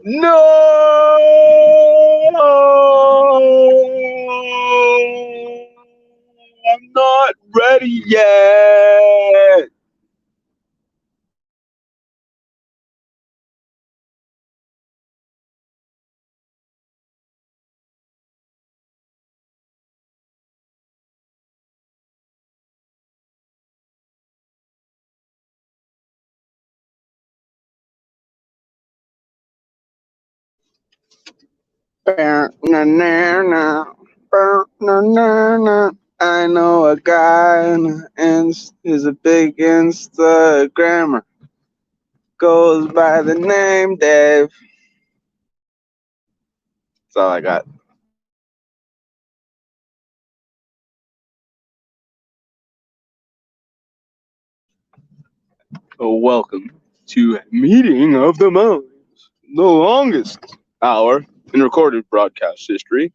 No, I'm not ready yet. I know a guy and is a big Instagrammer. Goes by the name Dave. That's all I got. Welcome to Meeting of the Minds, the longest hour in recorded broadcast history.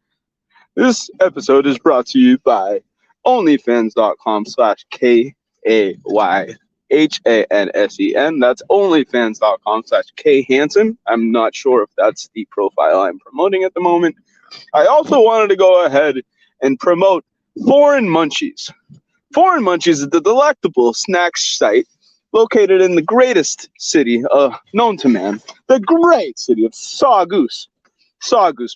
This episode is brought to you by onlyfans.com/KAYHANSEN. That's onlyfans.com/KHansen. I'm not sure if that's the profile I'm promoting at the moment. I also wanted to go ahead and promote Foreign Munchies. Foreign Munchies is the delectable snack site located in the greatest city known to man, the great city of Saugus,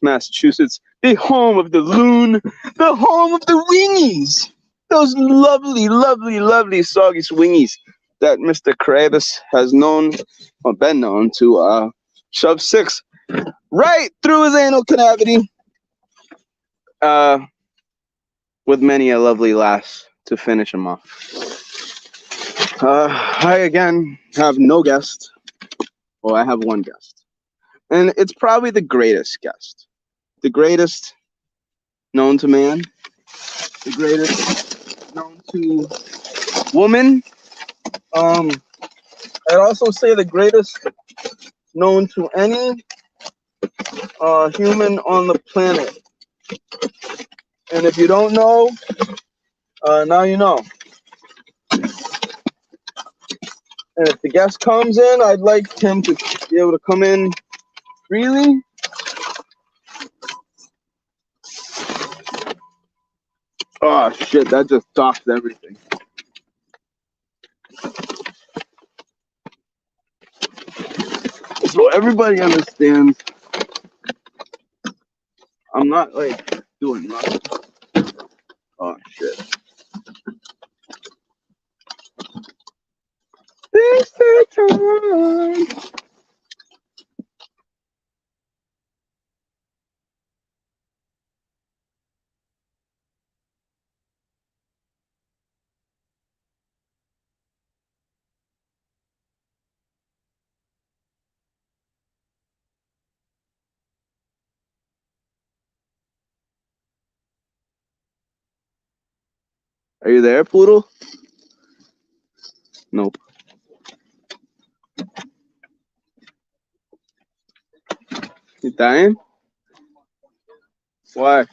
Massachusetts, the home of the loon, the home of the wingies. Those lovely, lovely, lovely soggy swingies that Mr. Kravis has been known to shove six right through his anal cavity, with many a lovely lass to finish him off. I again have no guest. Well, I have one guest, and it's probably the greatest guest, the greatest known to man, the greatest known to woman. I'd also say the greatest known to any human on the planet. And if you don't know, now you know. And if the guest comes in, I'd like him to be able to come in freely. Oh shit, that just docked everything. So everybody understands I'm not like doing nothing. Oh shit. This the time. Are you there, Poodle? Nope. You dying? Why?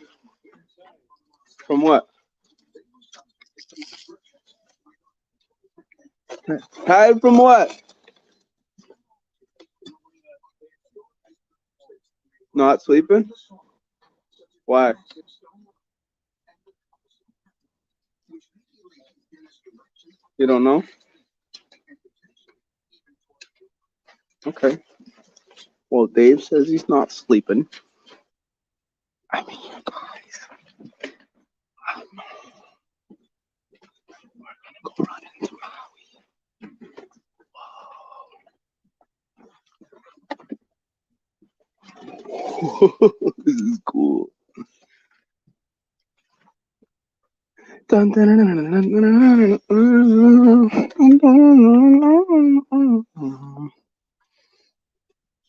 From what? Tired from what? Not sleeping? Why? You don't know? Okay. Well, Dave says he's not sleeping. I mean, you guys. We're gonna go run into Maui. This is cool.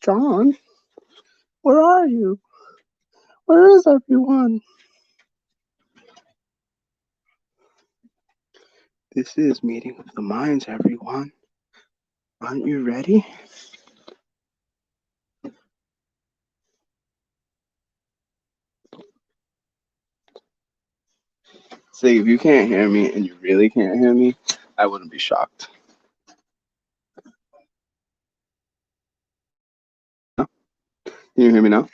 John, where are you? Where is everyone? This is Meeting of the Minds, everyone. Aren't you ready? See, if you can't hear me and you really can't hear me, I wouldn't be shocked. Can you hear me now?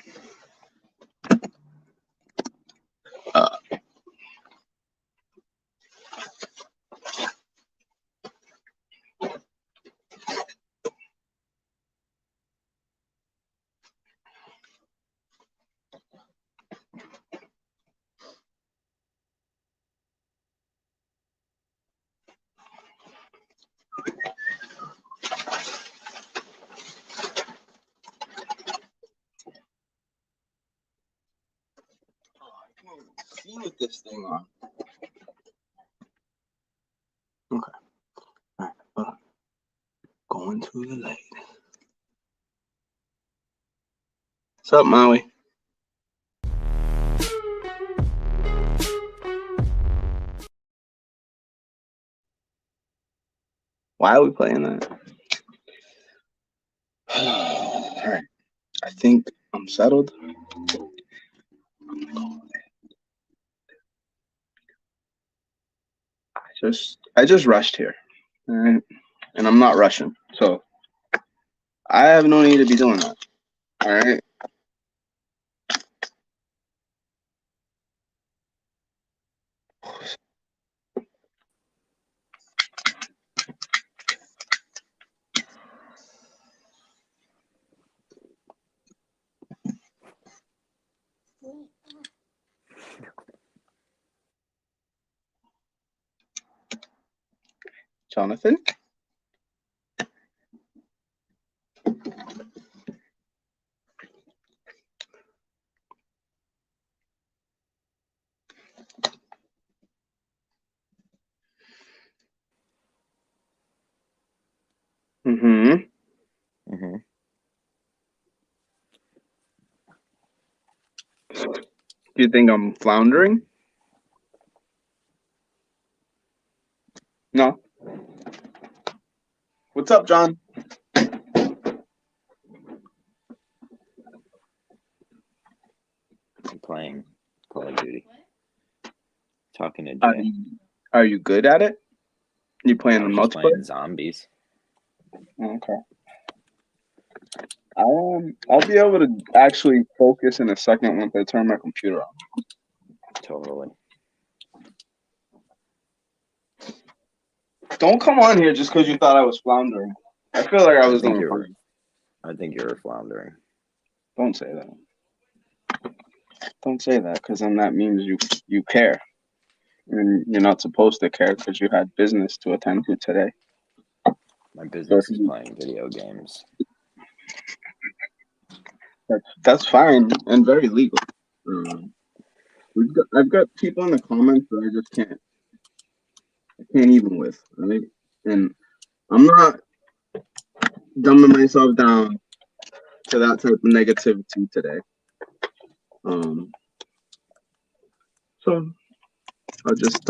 See with this thing on. Okay. All right. Hold on. Going to the light. What's up, Maui? Why are we playing that? All right. I think I'm settled. I just rushed here. All right. And I'm not rushing. So I have no need to be doing that. All right. Jonathan? Mm-hmm. Mm-hmm. Do you think I'm floundering? No. What's up, John? I'm playing Call of Duty. Talking to Are Jay. you good at it? You playing I on was just multiplayer? playing zombies. Okay. I'll be able to actually focus in a second once I turn my computer on. Totally. Don't come on here just because you thought I was floundering. I feel like I was doing fine. I think you're floundering. Don't say that. Don't say that, because then that means you care. And you're not supposed to care because you had business to attend to today. My business is playing video games. That's fine and very legal. I've got people in the comments that I just can't even with, right? And I'm not dumbing myself down to that type of negativity today. So I'll just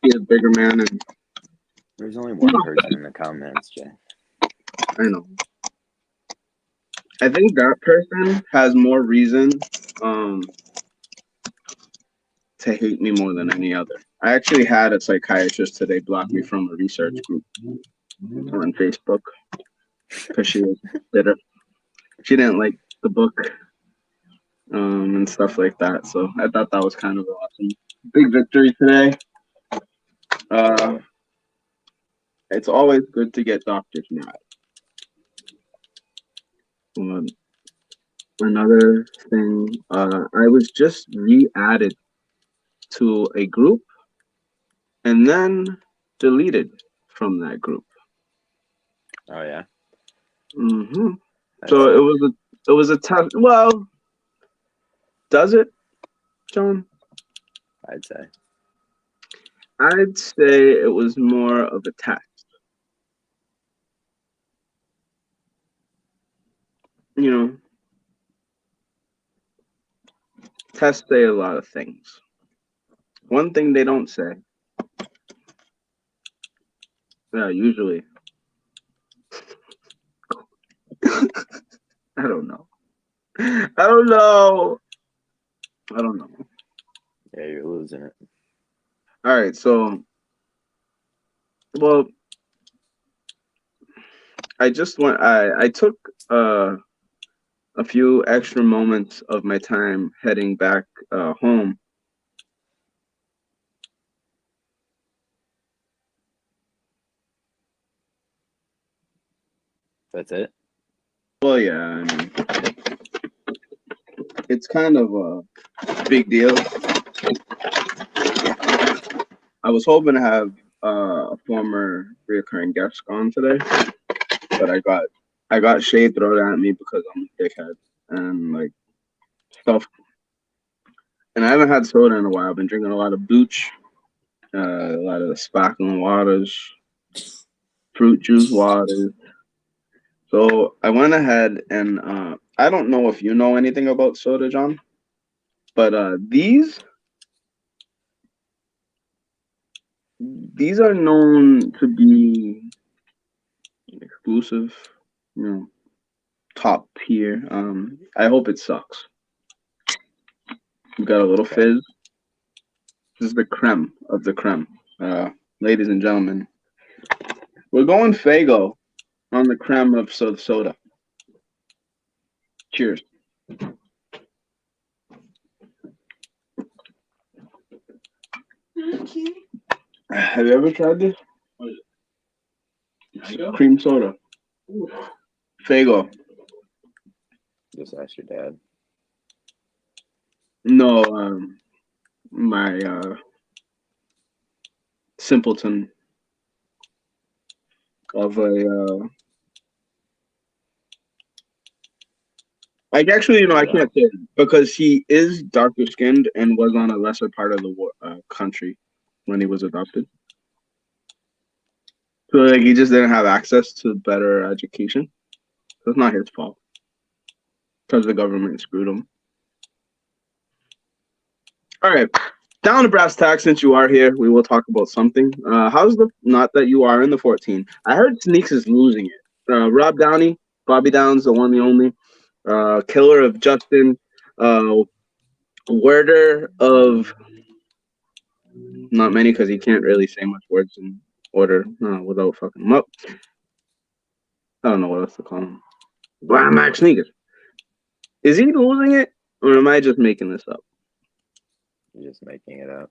be a bigger man, and There's only one person in the comments, Jay. I know. I think that person has more reason to hate me more than any other. I actually had a psychiatrist today block me from a research group on Facebook because she was bitter. She didn't like the book and stuff like that. So I thought that was kind of awesome. Big victory today. It's always good to get doctors mad. Another thing, I was just re-added to a group and then deleted from that group. Oh yeah. Mm-hmm. So it was a test. Well, does it, John? I'd say it was more of a test. You know, tests say a lot of things. One thing they don't say, usually, I don't know. I don't know. yeah, you're losing it. All right, so, well, I just went. I took a few extra moments of my time heading back home. That's it. Well, yeah, I mean, it's kind of a big deal. I was hoping to have a former reoccurring guest on today, but I got shade thrown at me because I'm a dickhead and like stuff. And I haven't had soda in a while. I've been drinking a lot of Booch, a lot of the sparkling waters, fruit juice waters. So I went ahead and I don't know if you know anything about soda, John, but these are known to be exclusive, you know, top tier. I hope it sucks. We got a little Okay. fizz. This is the creme of the creme, ladies and gentlemen. We're going Fago on the creme of soda. Cheers. Have you ever tried this? Cream soda. Fago. Just ask your dad. No, my simpleton of a like actually, you know, I can't say it because he is darker skinned and was on a lesser part of the country when he was adopted. So like he just didn't have access to better education. So it's not his fault because the government screwed him. All right, down to brass tacks. Since you are here, we will talk about something. How's the not that you are in the 14? I heard Sneaks is losing it. Rob Downey, Bobby Downs, the one, the only. Killer of Justin. Worder of not many because he can't really say much words in order without fucking him up. I don't know what else to call him. Wow, Max Sneakers. Is he losing it, or am I just making this up? You're just making it up.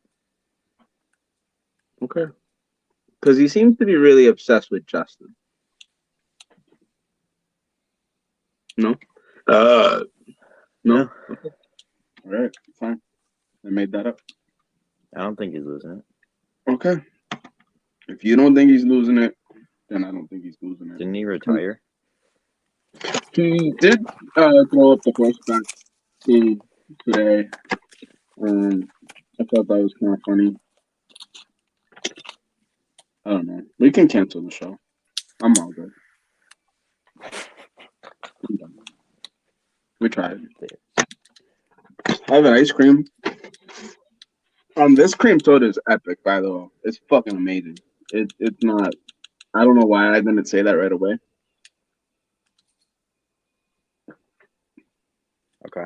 Okay. Because he seems to be really obsessed with Justin. No? No? No. Okay. All right, fine. I made that up. I don't think he's losing it. Okay. If you don't think he's losing it, then I don't think he's losing it. Didn't he retire? He did throw up the horseback team today. I thought that was kind of funny. I don't know. We can cancel the show. I'm all good. I'm done. We tried. I have an ice cream. This cream soda is epic, by the way. It's fucking amazing. It's not. I don't know why I didn't say that right away. Okay.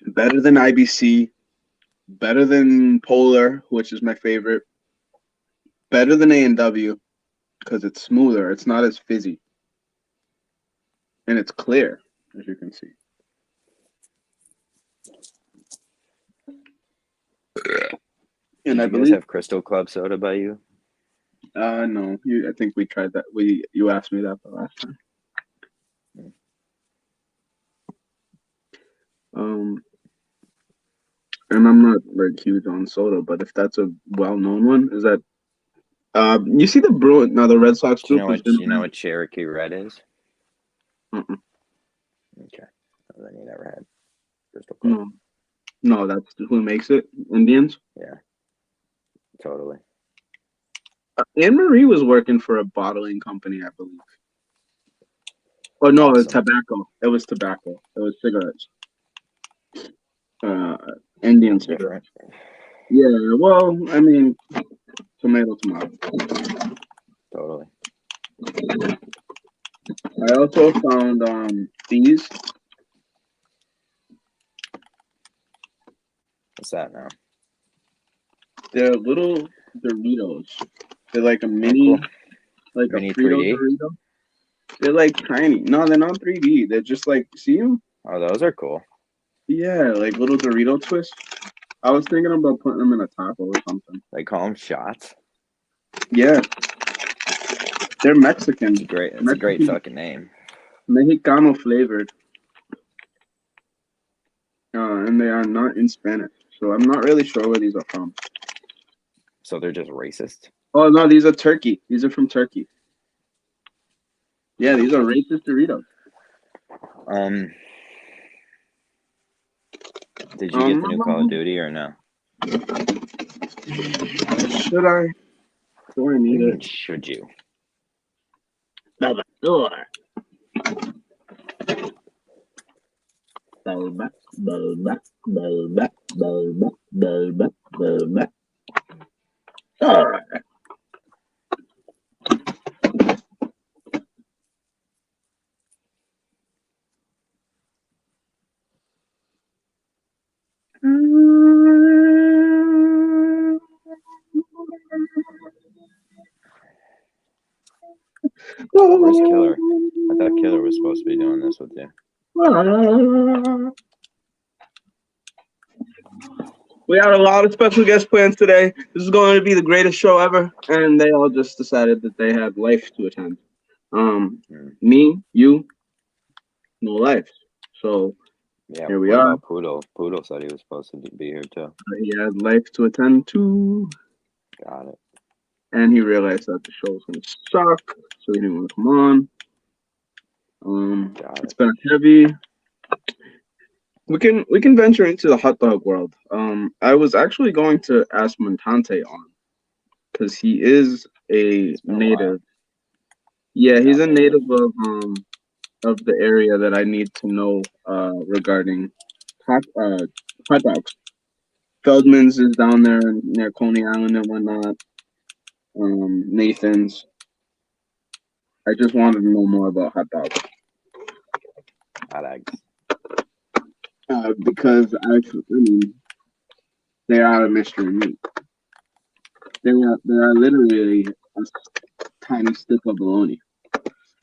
Better than IBC. Better than Polar, which is my favorite. Better than A&W because it's smoother. It's not as fizzy. And it's clear, as you can see. And Did I you guys believe have Crystal Club soda by you? no. I think we tried that. You asked me that the last time. And I'm not like huge on soda, but if that's a well-known one, is that you see the Bruin now the Red Sox Do you group know has what been you know what Cherokee Red is? uh-uh. Okay. Well, then you never had Crystal Club. No, that's who makes it. Indians. Yeah. Totally. Anne Marie was working for a bottling company, I believe. Oh no, it's Awesome. tobacco. It was tobacco. It was cigarettes. Indian Different. cigarettes. Yeah, well, I mean, tomato. Totally. I also found these. What's that now? They're little Doritos. They're like a Oh, mini, cool. like Mini a Frito 3D? Dorito. They're like tiny. No, they're not 3D. They're just like, see them? Oh, those are cool. Yeah, like little Dorito twists. I was thinking about putting them in a taco or something. They call them shots. Yeah, they're Mexican. It's a great fucking name. Mexicano flavored. And they are not in Spanish. So I'm not really sure where these are from. So they're just racist. Oh, no, these are Turkey. These are from Turkey. Yeah, these are racist Doritos. Did you get the new Call of Duty or no? Should I? Do I need it? Should you? Sure. Bulba, bulba, bulba, bulba, bulba, bulba. All right. Where's Killer? I thought Killer was supposed to be doing this with you. We had a lot of special guest plans today. This is going to be the greatest show ever, and they all just decided that they had life to attend. Me, you, no life. So yeah, here we are. About Poodle? Poodle said he was supposed to be here too. He had life to attend to. Got it. And he realized that the show was going to suck, so he didn't want to come on. It's been heavy. We can venture into the hot dog world. I was actually going to ask Montante on because he is a native. Yeah, he's a native of the area that I need to know regarding hot dogs. Feldman's is down there near Coney Island and whatnot. Nathan's. I just wanted to know more about hot dogs. Hot eggs. Because I mean, they are a mystery meat. They are literally a tiny stick of bologna,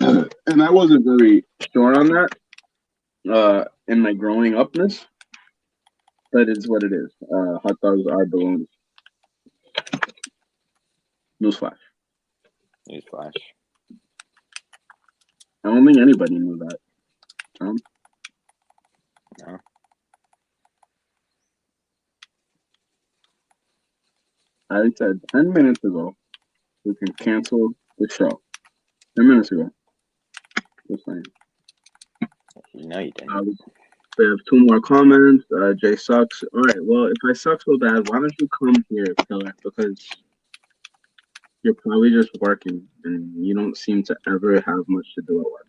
and I wasn't very sure on that in my growing upness. But it's what it is. Hot dogs are bologna. Newsflash. Newsflash. I don't think anybody knew that. Tom? No. I said 10 minutes ago we can cancel the show. 10 minutes ago. Just saying. No, you didn't. We have 2 more comments. Jay sucks. All right. Well, if I suck so bad, why don't you come here, Killer? Because you're probably just working, and you don't seem to ever have much to do at work.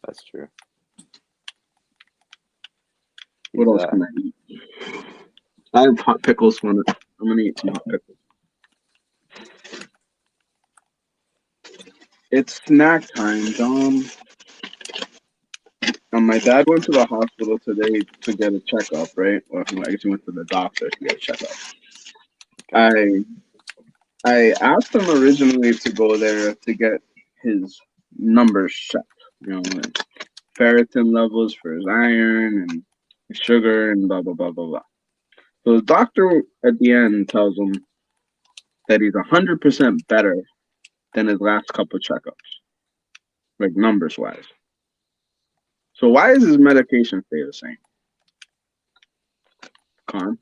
That's true. What else can I eat? I have hot pickles. I'm gonna eat some hot pickles. It's snack time, Dom. My dad went to the hospital today to get a checkup, right? Well, I guess he went to the doctor to get a checkup. I asked him originally to go there to get his numbers checked, like ferritin levels for his iron and his sugar and blah, blah, blah, blah, blah. So the doctor at the end tells him that he's 100% better than his last couple checkups, like numbers wise. So why does his medication stay the same? Con?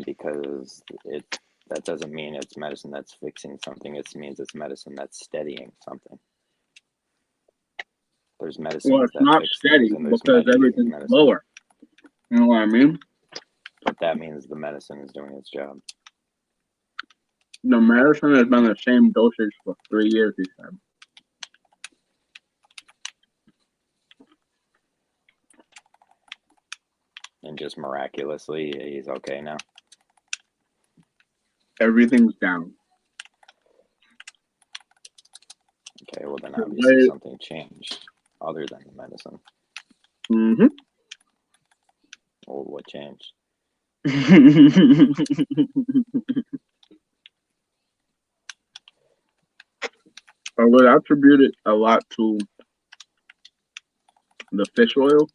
Because that doesn't mean it's medicine that's fixing something. It means it's medicine that's steadying something. There's medicine. Well, it's not steady because everything's lower. You know what I mean? But that means the medicine is doing its job. The medicine has been the same dosage for 3 years, he said. And just miraculously, he's okay now. Everything's down. Okay, well then obviously something changed other than the medicine. Mm-hmm. Well, what changed? I would attribute it a lot to the fish oil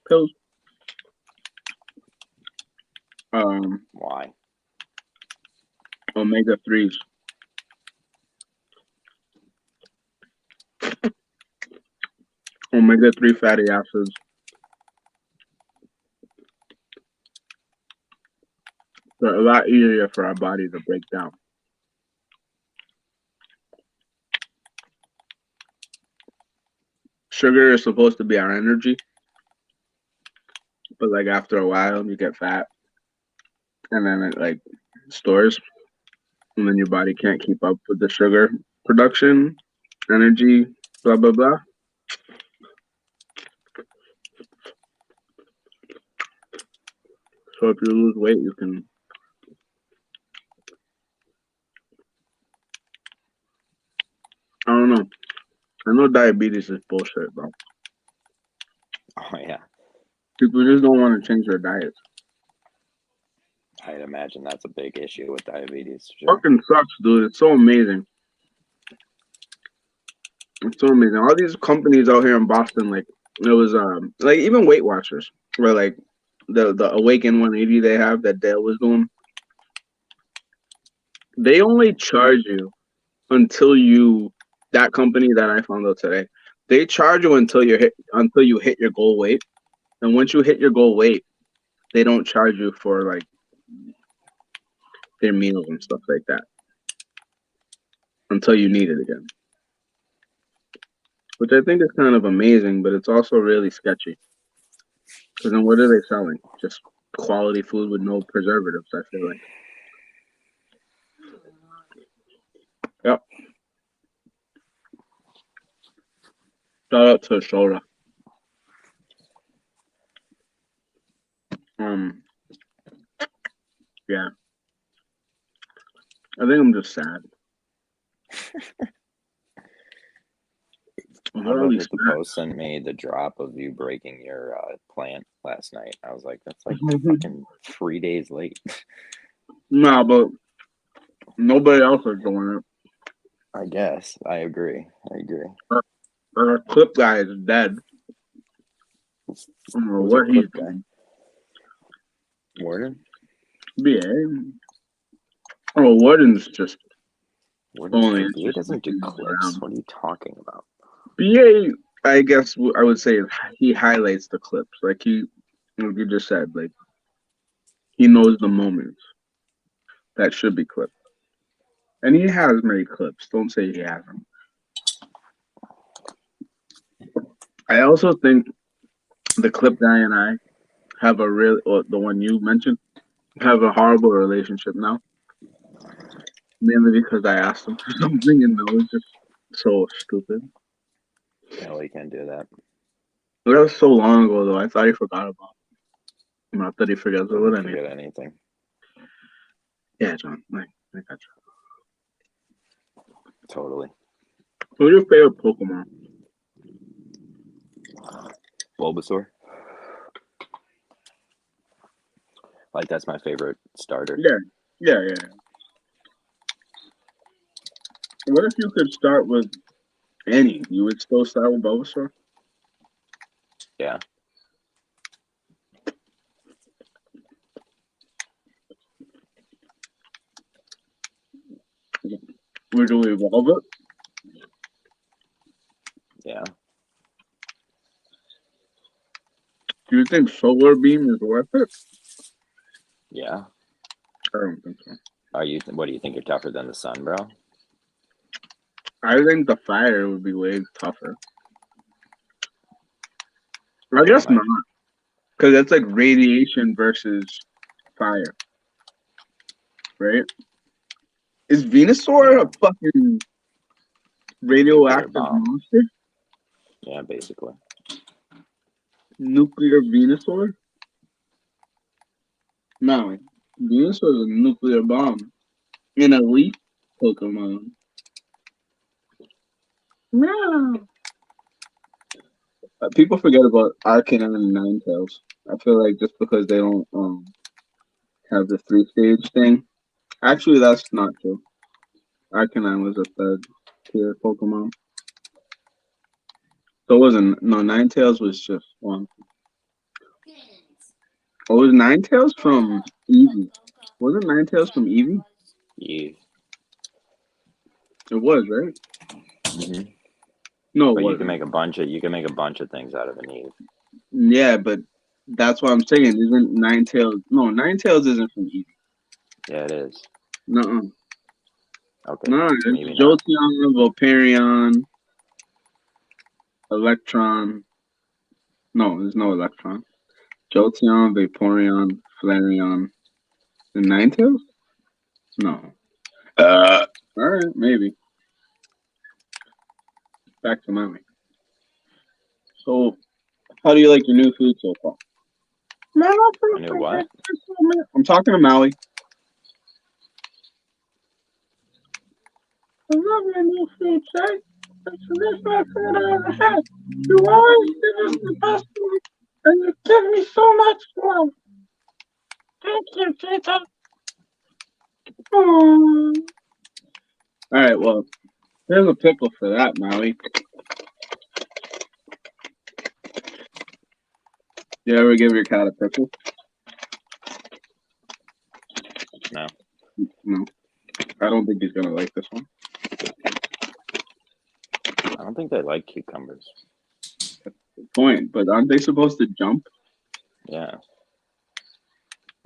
pills. Why? Omega 3s. Omega 3 fatty acids. They're a lot easier for our body to break down. Sugar is supposed to be our energy, but like after a while you get fat and then it like stores and then your body can't keep up with the sugar production, energy, blah blah blah. So if you lose weight you can I don't know. I know diabetes is bullshit, bro. Oh yeah, People just don't want to change their diets. I'd imagine that's a big issue with diabetes. Sure. Fucking sucks, dude. It's so amazing. It's so amazing. All these companies out here in Boston, like it was like even Weight Watchers, where like the Awaken 180 they have that Dale was doing, they only charge you until you that company that I found out today, they charge you until you hit your goal weight. And once you hit your goal weight, they don't charge you for like their meals and stuff like that until you need it again. Which I think is kind of amazing, but it's also really sketchy. Because then what are they selling? Just quality food with no preservatives, I feel like. Yep. Shout out to Soda. Yeah. I think I'm just sad. Whoever the post sent me the drop of you breaking your plant last night. I was like, that's like fucking 3 days late. Nah, but nobody else is doing it. I guess. I agree. Our clip guy is dead. I don't know what he's doing. Warden? BA. Oh, Warden's just Warden BA doesn't do clips. What are you talking about? BA, I guess I would say he highlights the clips. Like like you just said, like he knows the moments that should be clipped. And he has many clips. Don't say he hasn't. I also think the clip guy and I have or the one you mentioned, have a horrible relationship now. Mainly because I asked him for something and that was just so stupid. No, he can't do that. That was so long ago, though. I thought he forgot about it. Not that he forgets about anything. Forget anything. Yeah, John. I got you. Totally. Who's your favorite Pokemon? Bulbasaur. Like, that's my favorite starter. Yeah. What if you could start with any? You would still start with Bulbasaur? Yeah. Would you evolve it? Yeah. Do you think Solar Beam is worth it? Yeah. I don't think so. What do you think? You're tougher than the sun, bro? I think the fire would be way tougher. I guess not. Because that's like radiation versus fire. Right? Is Venusaur a fucking radioactive monster? Yeah, basically. Nuclear Venusaur? No, Venusaur is a nuclear bomb. An elite Pokemon. No. People forget about Arcanine and Ninetales. I feel like just because they don't have the 3-stage thing. Actually, that's not true. Arcanine was a third. tier Pokemon. So it wasn't no Ninetales was just one. Oh, was Ninetales from Eevee? Wasn't Ninetales from Eevee? Eve. It was, right? Mm-hmm. No, it But you wasn't. can make a bunch of things out of an Eve. Yeah, but that's what I'm saying. Isn't Ninetales? No, Ninetales isn't from Eevee. Yeah, it is. No, Okay. no, Maybe it's not. Jolteon, Vaporeon, Electron. No, there's no Electron. Jolteon, Vaporeon, Flareon, and Ninetales? No. All right, maybe. Back to Maui. So, how do you like your new food so far? I knew what? I'm talking to Maui. I love your new food, Shay. It's the best food I ever had. You always give us the best food, and you give me so much love. Thank you, Tita. All right, well, here's a pickle for that, Maui. You ever give your cat a pickle? No. No. I don't think he's gonna like this one. I don't think they like cucumbers. Good point, but aren't they supposed to jump? Yeah.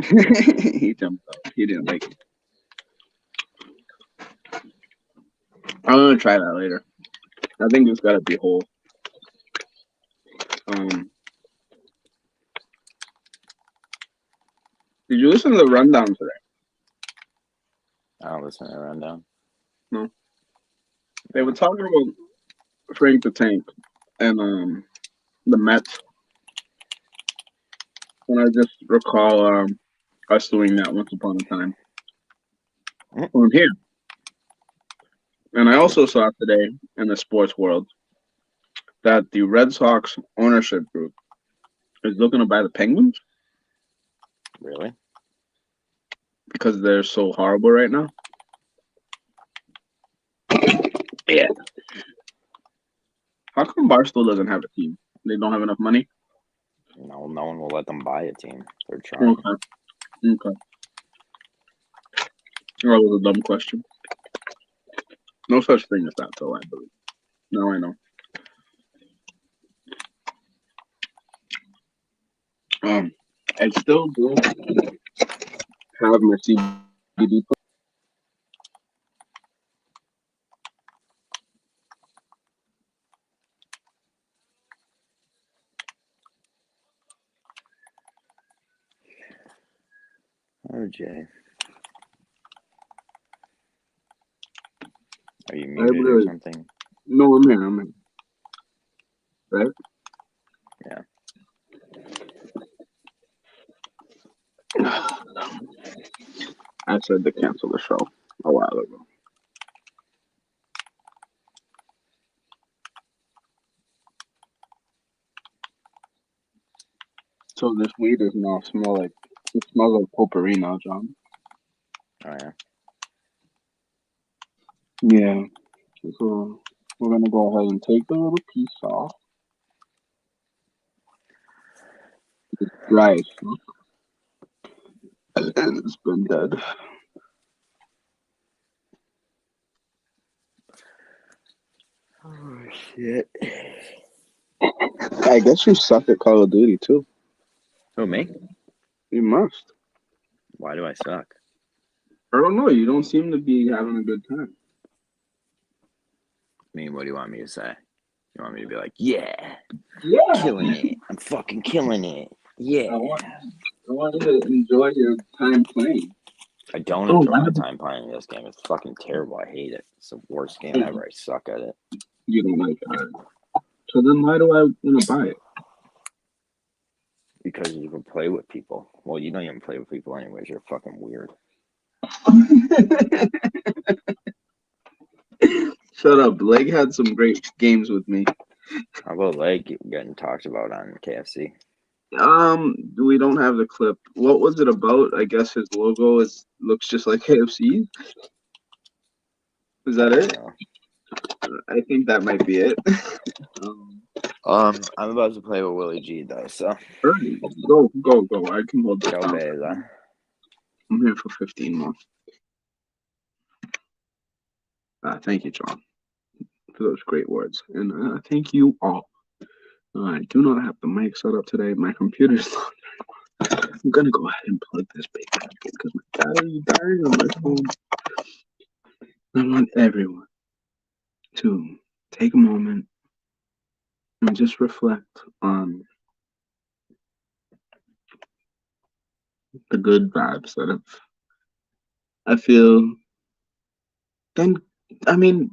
He jumped out. He didn't like it. I'm gonna try that later. I think it's gotta be whole. Did you listen to the rundown today? I don't listen to the rundown. No. They were talking about Frank the Tank and the Mets. And I just recall us doing that once upon a time. On here. And I also saw today in the sports world that the Red Sox ownership group is looking to buy the Penguins Really? because they're so horrible right now. Yeah. How come Barstool doesn't have a team? They don't have enough money? No one will let them buy a team. They're trying. Okay. That was a dumb question. No such thing as that, though, I believe. Now I know. I still do have my CBD. Oh, Jay. Are you muted or something? No, I'm here. Right? Yeah. I said to cancel the show a while ago. So this weed does now smell like it smells like potpourri now, John. Oh yeah. Yeah. So we're gonna go ahead and take the little piece off. It's dry as fuck. And it's been dead. Oh shit. I guess you suck at Call of Duty too. Who, me? You must. Why do I suck? I don't know. You don't seem to be having a good time. I mean, what do you want me to say? You want me to be like, yeah, Yeah. killing it. I'm fucking killing it. Yeah. I want you to enjoy your time playing. I don't enjoy my time playing this game. It's fucking terrible. I hate it. It's the worst game ever. I suck at it. You don't like it. So then why do I want to buy it? Because you can play with people. Well, you don't even play with people anyways. You're fucking weird. Shut up. Leg had some great games with me. How about Leg getting talked about on KFC? We don't have the clip. What was it about? I guess his logo looks just like KFC. Is that it? I think that might be it. I'm about to play with Willie G though, so Alright, go. I can hold this go down. Beza. I'm here for 15 more. Thank you, John, for those great words. And thank you all. I do not have the mic set up today. My computer's not. I'm gonna go ahead and plug this baby back in because my battery's dying on my phone. I want everyone to take a moment and just reflect on the good vibes that I feel. Then,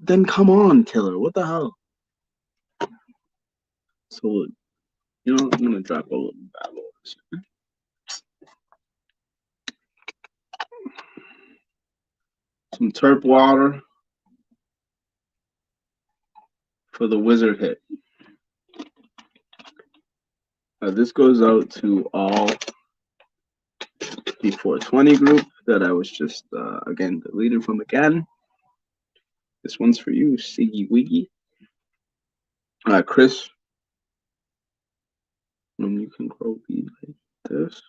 then come on, killer. What the hell? So, I'm gonna drop a little babble. Some terp water for the wizard hit. This goes out to all the 420 group that I was just again deleted from again. This one's for you, Siggy Wiggy. Chris, you can grow weed like this.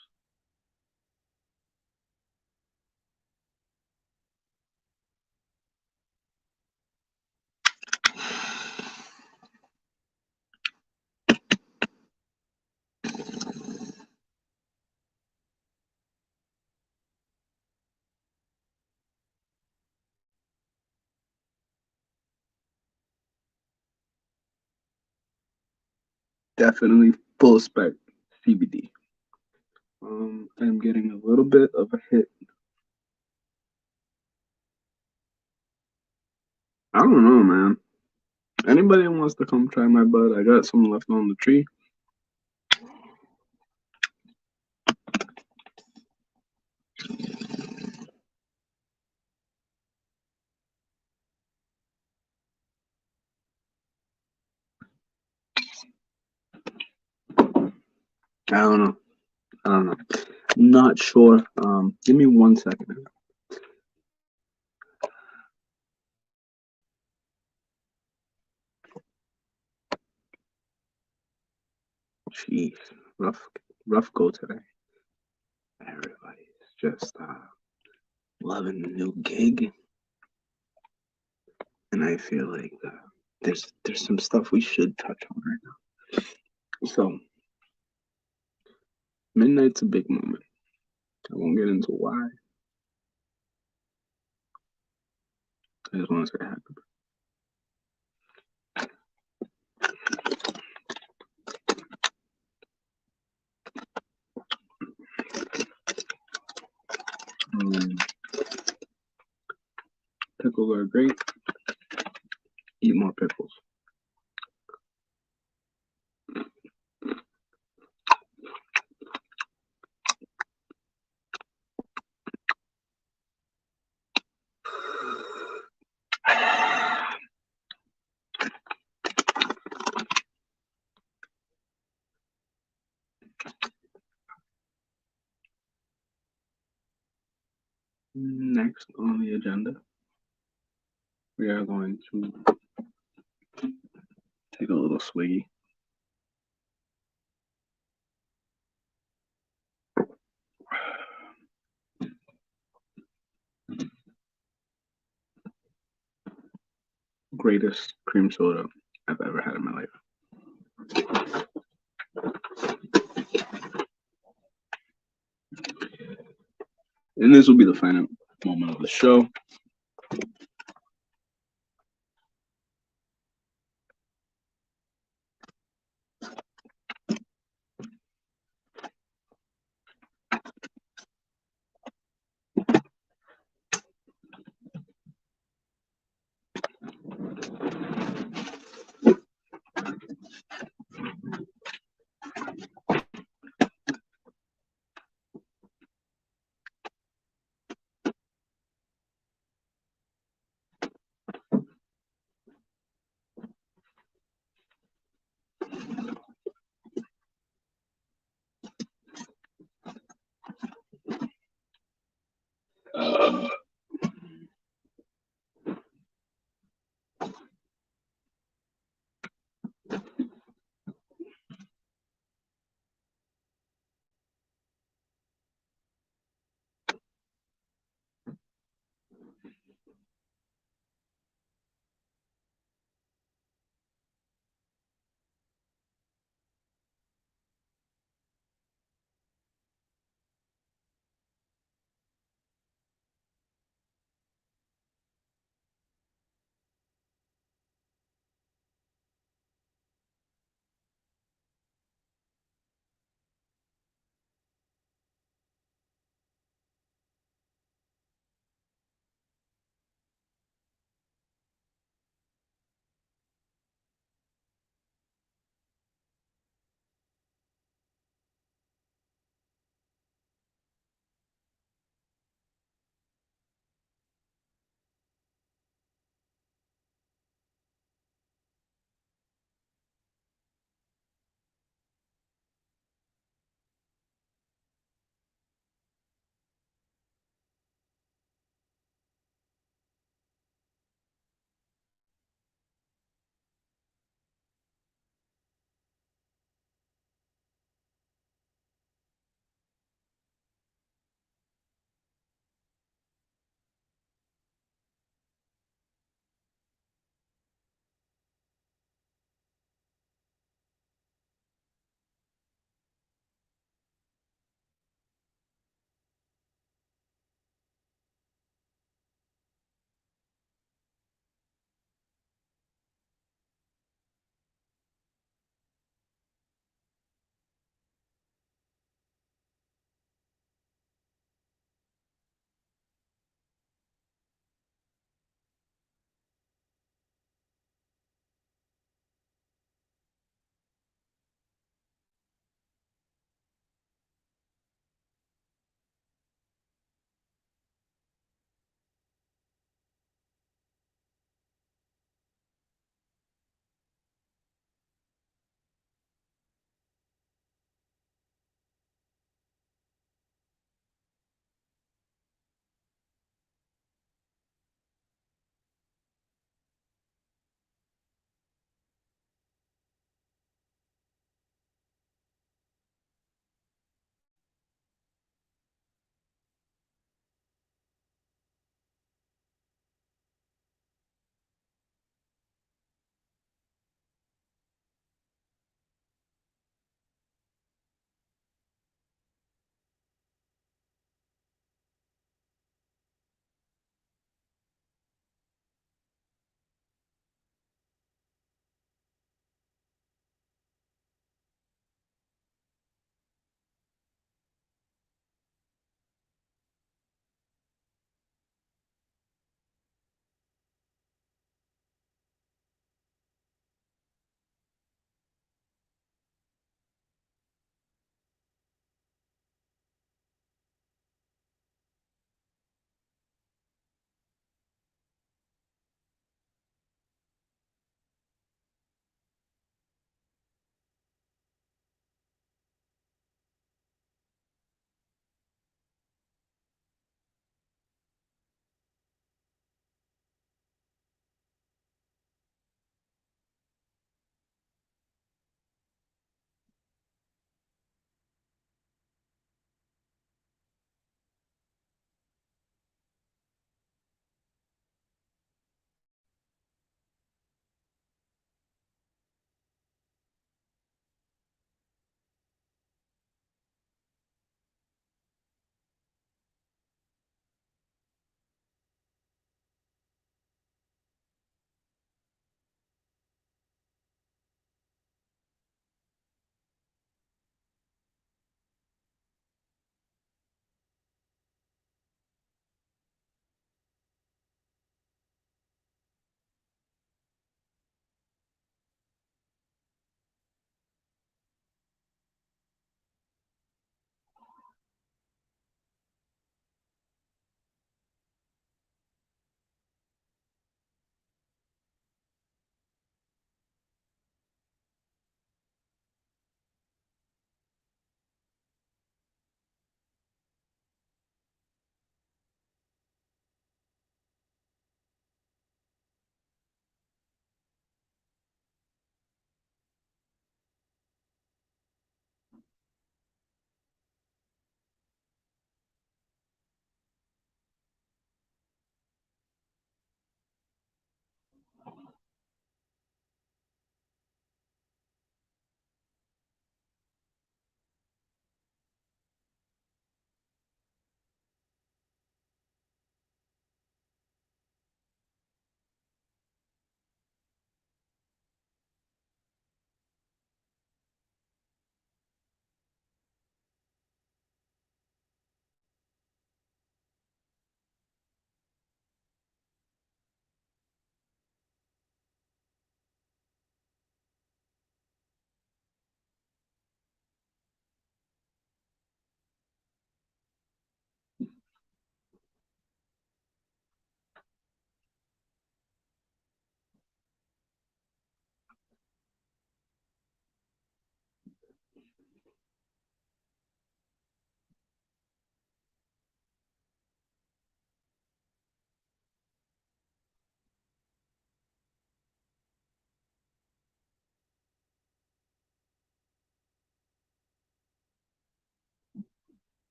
Definitely full spec CBD. I'm getting a little bit of a hit. I don't know, man. Anybody who wants to come try my bud? I got some left on the tree. I don't know. I'm not sure. Give me 1 second. Jeez, rough go today. Everybody's just loving the new gig, and I feel like there's some stuff we should touch on right now. So, midnight's a big moment. I won't get into why. I just want to say happy. Pickles are great. Eat more pickles. Next on the agenda, we are going to take a little swiggy. Greatest cream soda I've ever had in my life. And this will be the final moment of the show.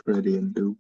ready and do.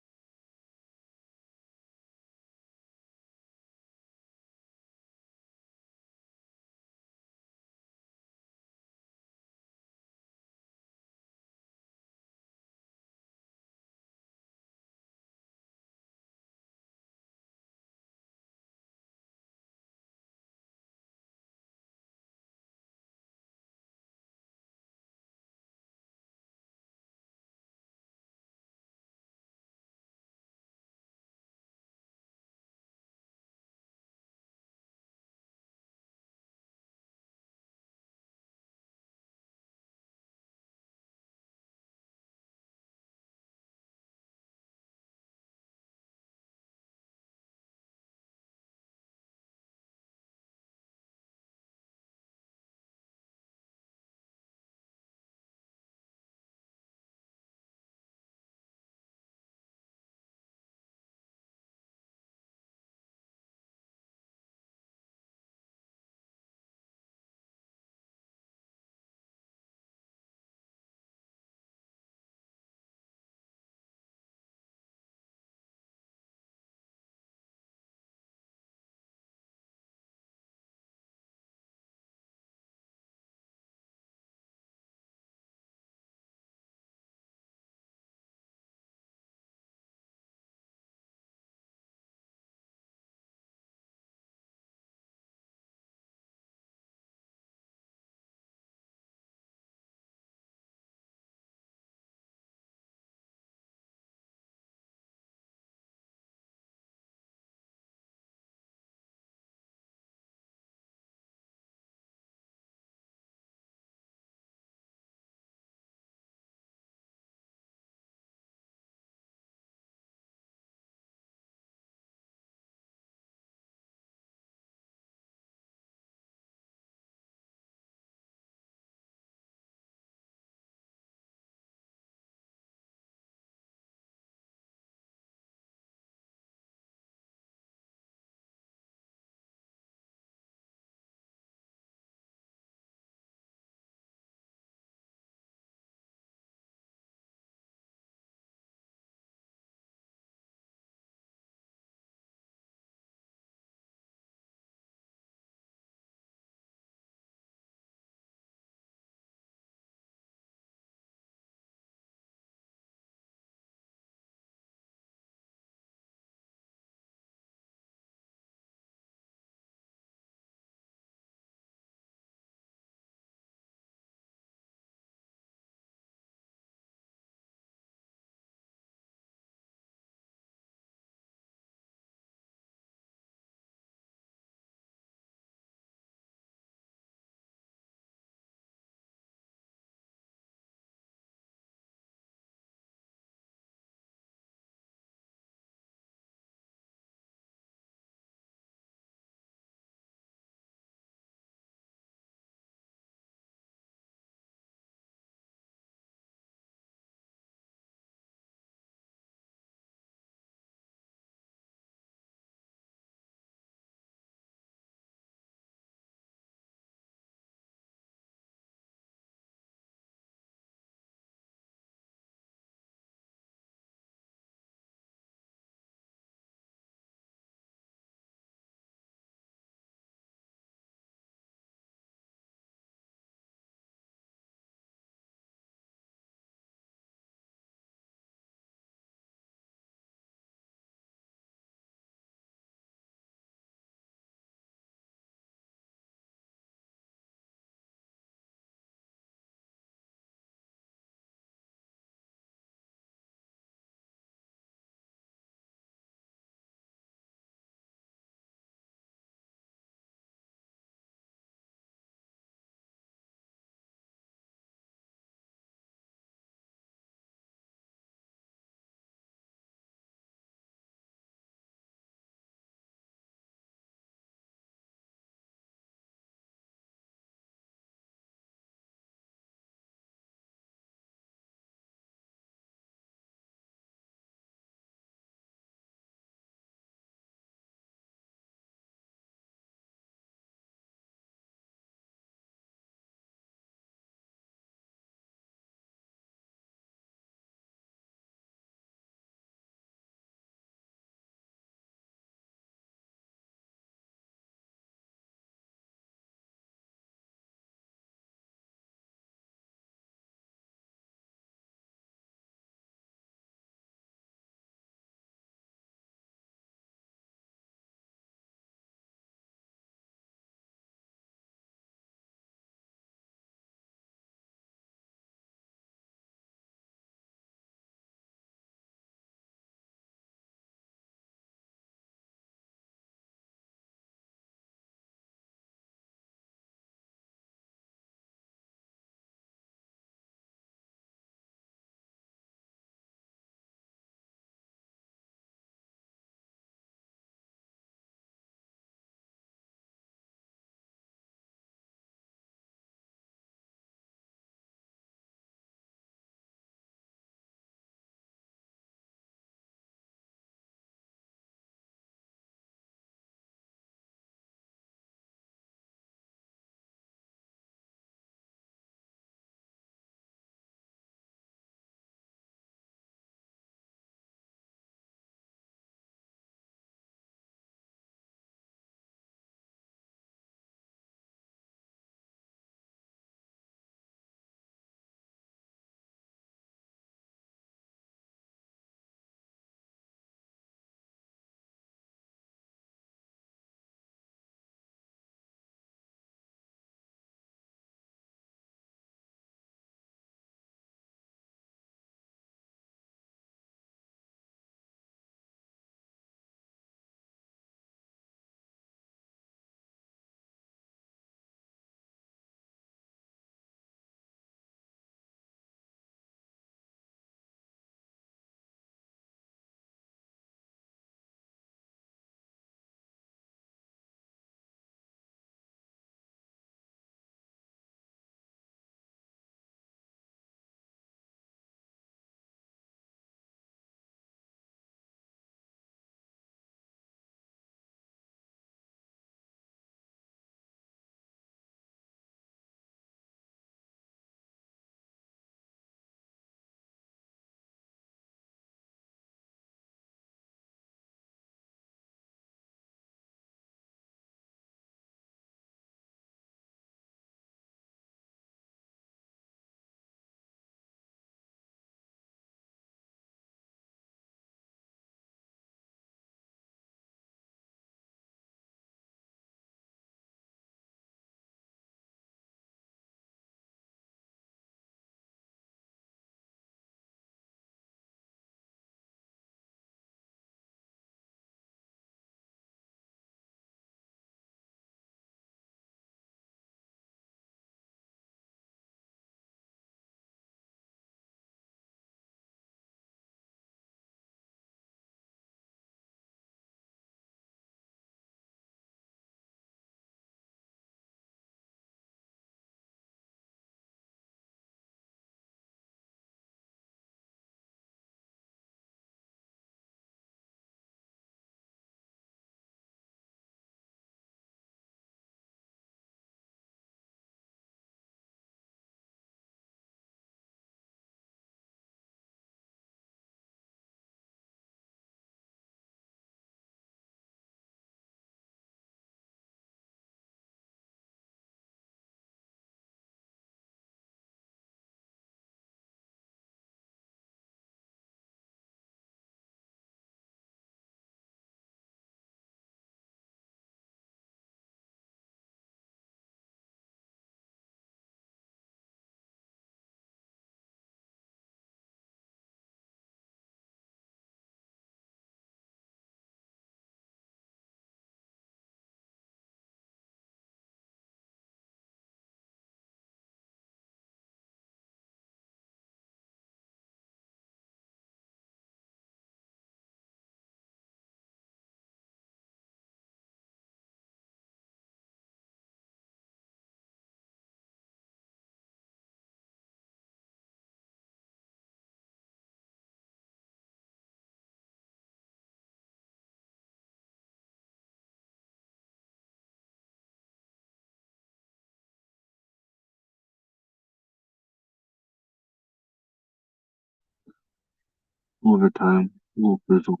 overtime will result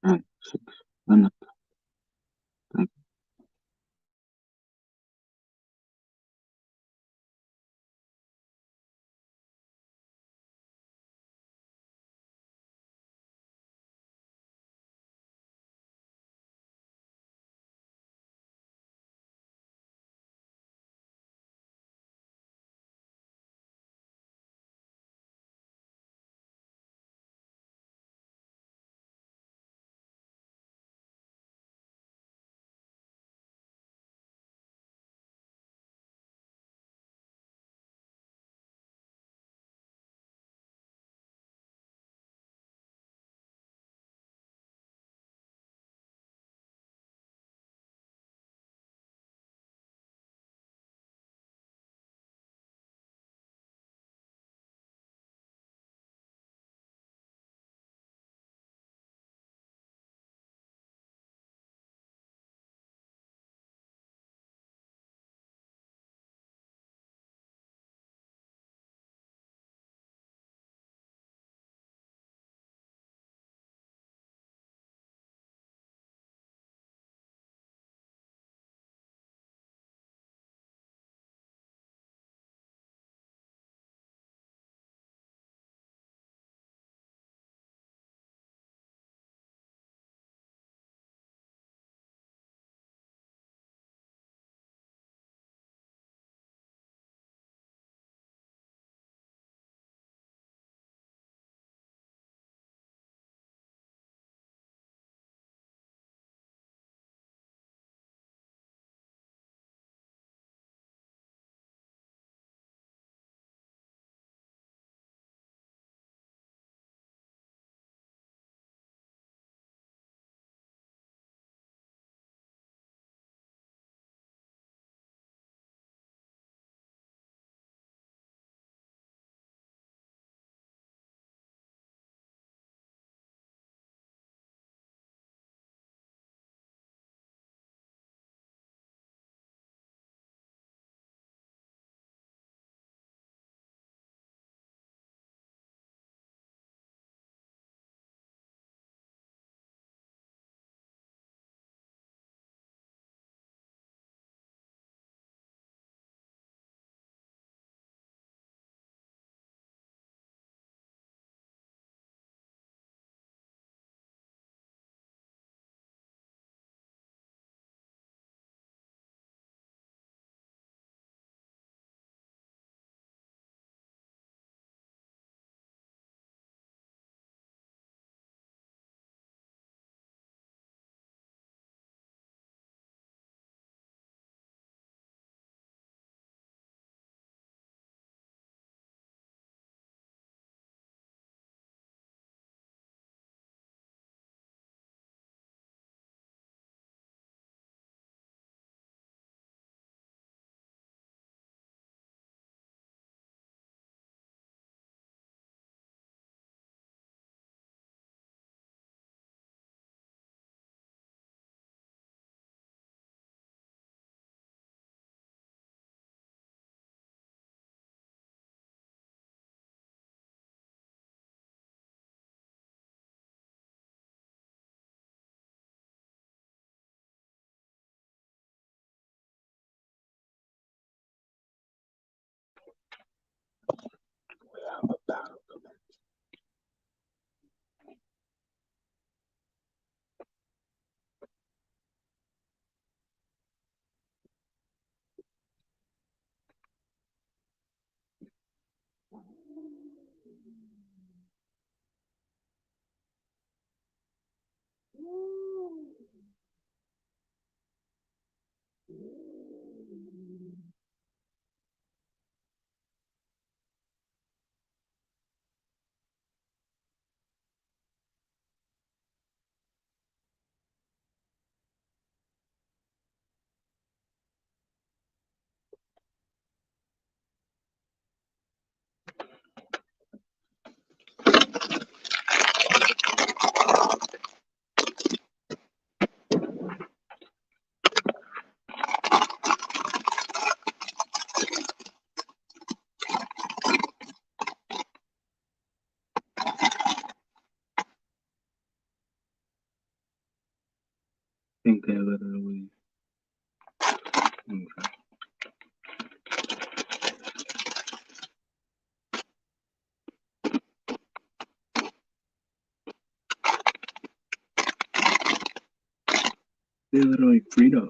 in 6 minutes. Thank They literally freed up.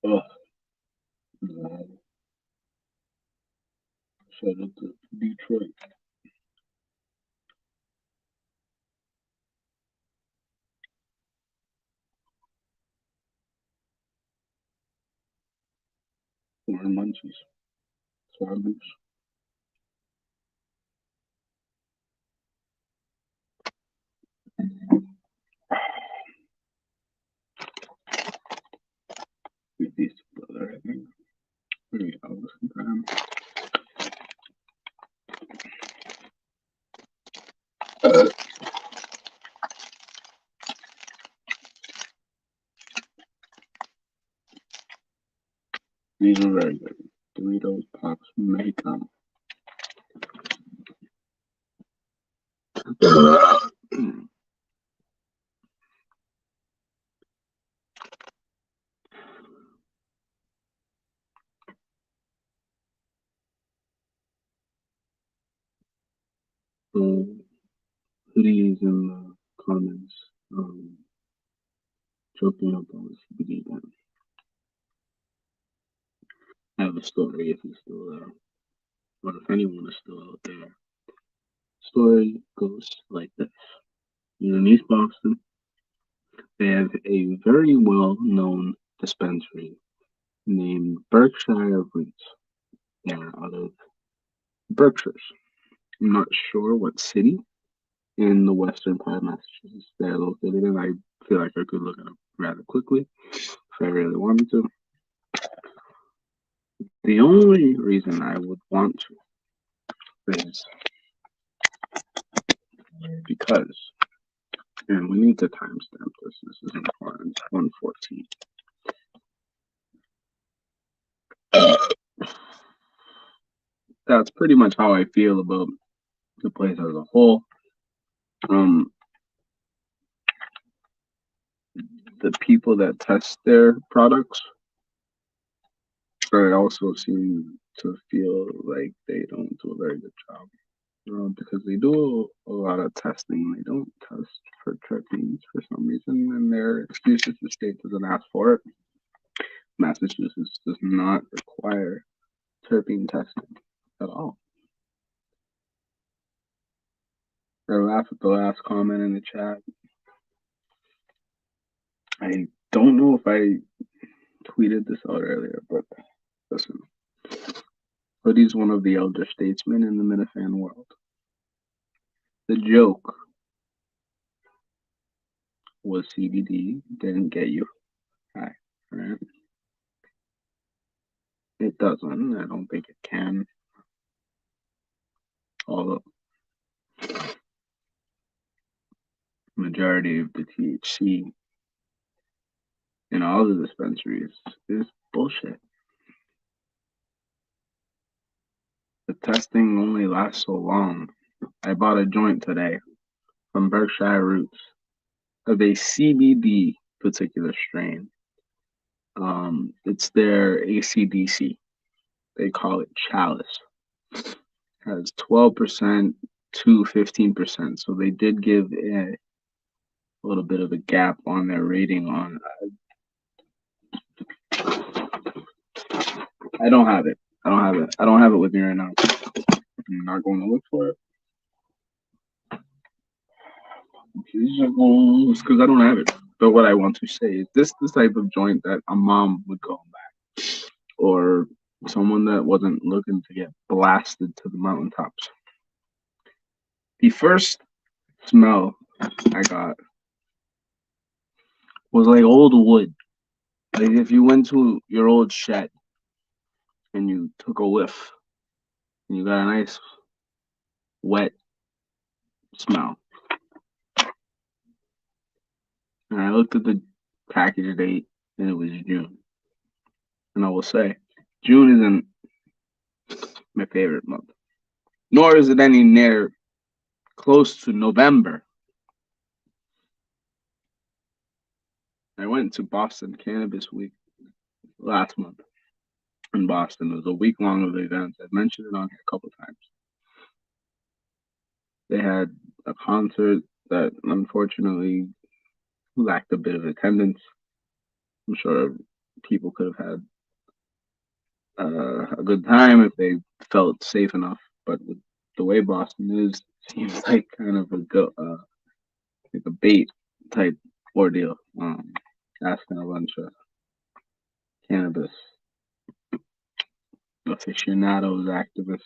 Ugh. Shout out to Detroit. Foreign munchies. Swabbers. With these brother, I think. Maybe I'll listen to them. These are very good. Doritos, Pops, make them. Hoodies in the comments, joking about CBD then. I have a story if he's still there, or if anyone is still out there. Story goes like this. In East Boston, they have a very well-known dispensary named Berkshire Roots. They are out of Berkshires. I'm not sure what city in the western part of Massachusetts they're located in. I feel like I could look it up rather quickly if I really wanted to. The only reason I would want to is because, and we need to timestamp this. This is important. It's 1:14. That's pretty much how I feel about the place as a whole. The people that test their products, I also seem to feel like they don't do a very good job. Because they do a lot of testing. They don't test for terpenes for some reason, and their excuse is the state doesn't ask for it. Massachusetts does not require terpene testing at all. I laugh at the last comment in the chat. I don't know if I tweeted this out earlier, but listen. Hoodie's one of the elder statesmen in the Minifan world. The joke was CBD didn't get you high, right? It doesn't. I don't think it can. Although majority of the THC in all the dispensaries is bullshit. The testing only lasts so long. I bought a joint today from Berkshire Roots of a CBD particular strain. It's their ACDC. They call it Chalice. It has 12% to 15%. So they did give a little bit of a gap on their rating on. I don't have it. I don't have it with me right now. I'm not going to look for it. Because I don't have it. But what I want to say is this type of joint that a mom would go back, or someone that wasn't looking to get blasted to the mountaintops. The first smell I got was like old wood. Like if you went to your old shed and you took a whiff and you got a nice wet smell. And I looked at the package date and it was June. And I will say, June isn't my favorite month. Nor is it any near close to November. I went to Boston Cannabis Week last month in Boston. It was a week-long of events. I've mentioned it on here a couple times. They had a concert that unfortunately lacked a bit of attendance. I'm sure people could have had a good time if they felt safe enough. But with the way Boston is, it seems like kind of like a bait type ordeal. Asking a bunch of cannabis aficionados, activists,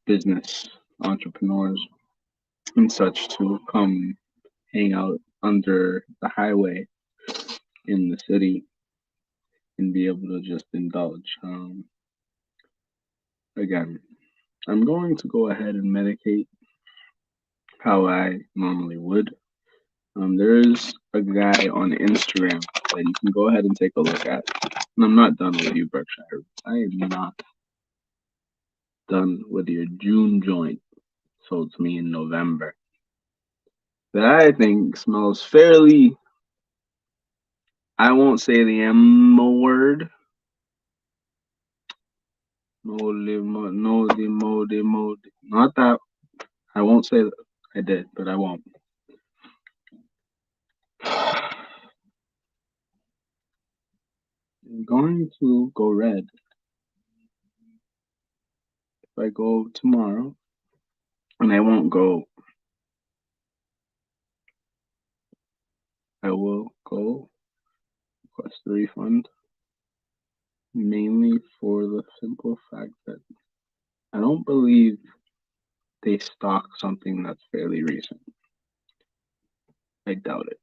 business entrepreneurs, and such to come hang out under the highway in the city and be able to just indulge. Again, I'm going to go ahead and medicate how I normally would. There is a guy on Instagram that you can go ahead and take a look at. And I'm not done with you, Berkshire. I am not done with your June joint sold to me in November. That I think smells fairly, I won't say the M word. Moldy. Not that. I won't say that. I did, but I won't. I'm going to go red. If I go tomorrow, and I won't go, I will go request the refund, mainly for the simple fact that I don't believe they stock something that's fairly recent. I doubt it.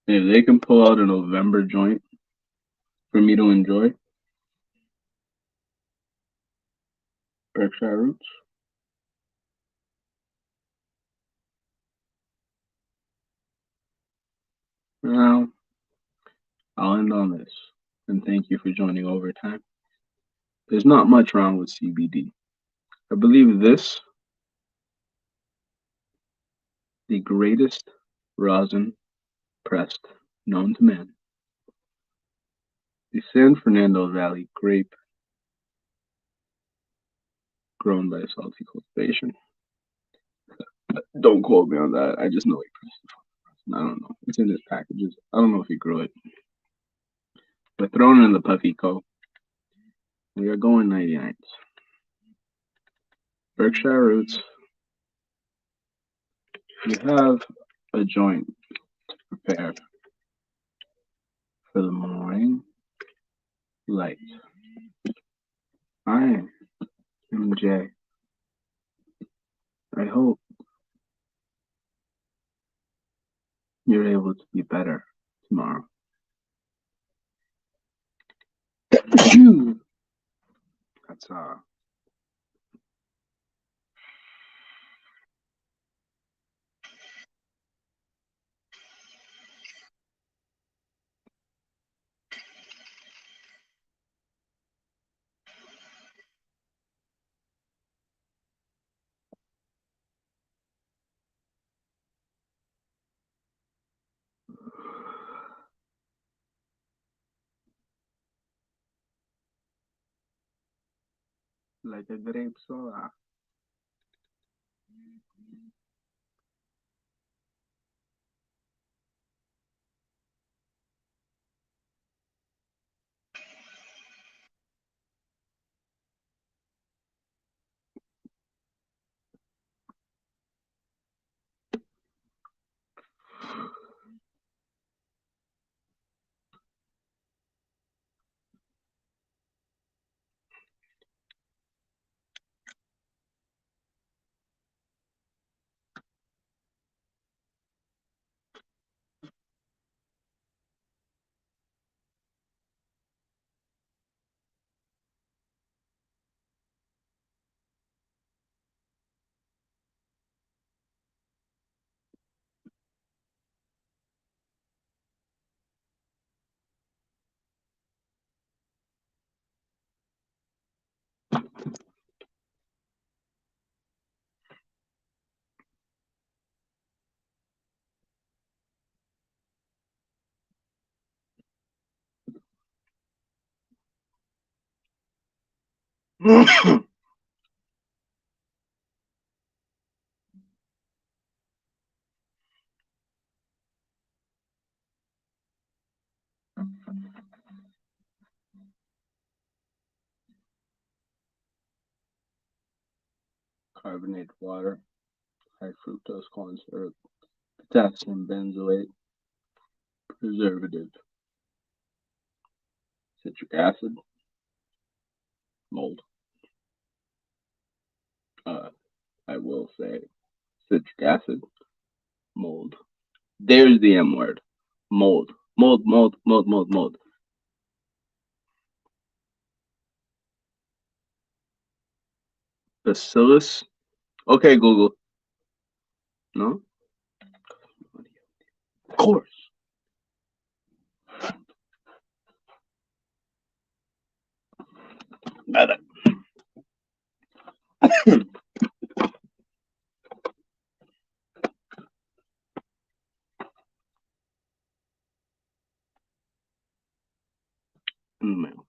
And if they can pull out a November joint for me to enjoy, Berkshire Roots, now I'll end on this. And thank you for joining Overtime. There's not much wrong with CBD. I believe this, the greatest rosin pressed known to man. The San Fernando Valley grape grown by Salty Cultivation. Don't quote me on that. I just know he pressed it. I don't know. It's in his packages. I don't know if he grew it. But thrown in the Puffy-Co. We are going 99s. Berkshire Roots. You have a joint to prepare for the morning light. I am Jay. I hope you're able to be better tomorrow. That's like a grape soda. Carbonated water, high fructose corn syrup, potassium benzoate, preservative, citric acid, mold. I will say citric acid, mold. There's the M word. Mold. Mold, mold, mold, mold, mold. Bacillus. Okay, Google. No? Of course. Nada. In the mail.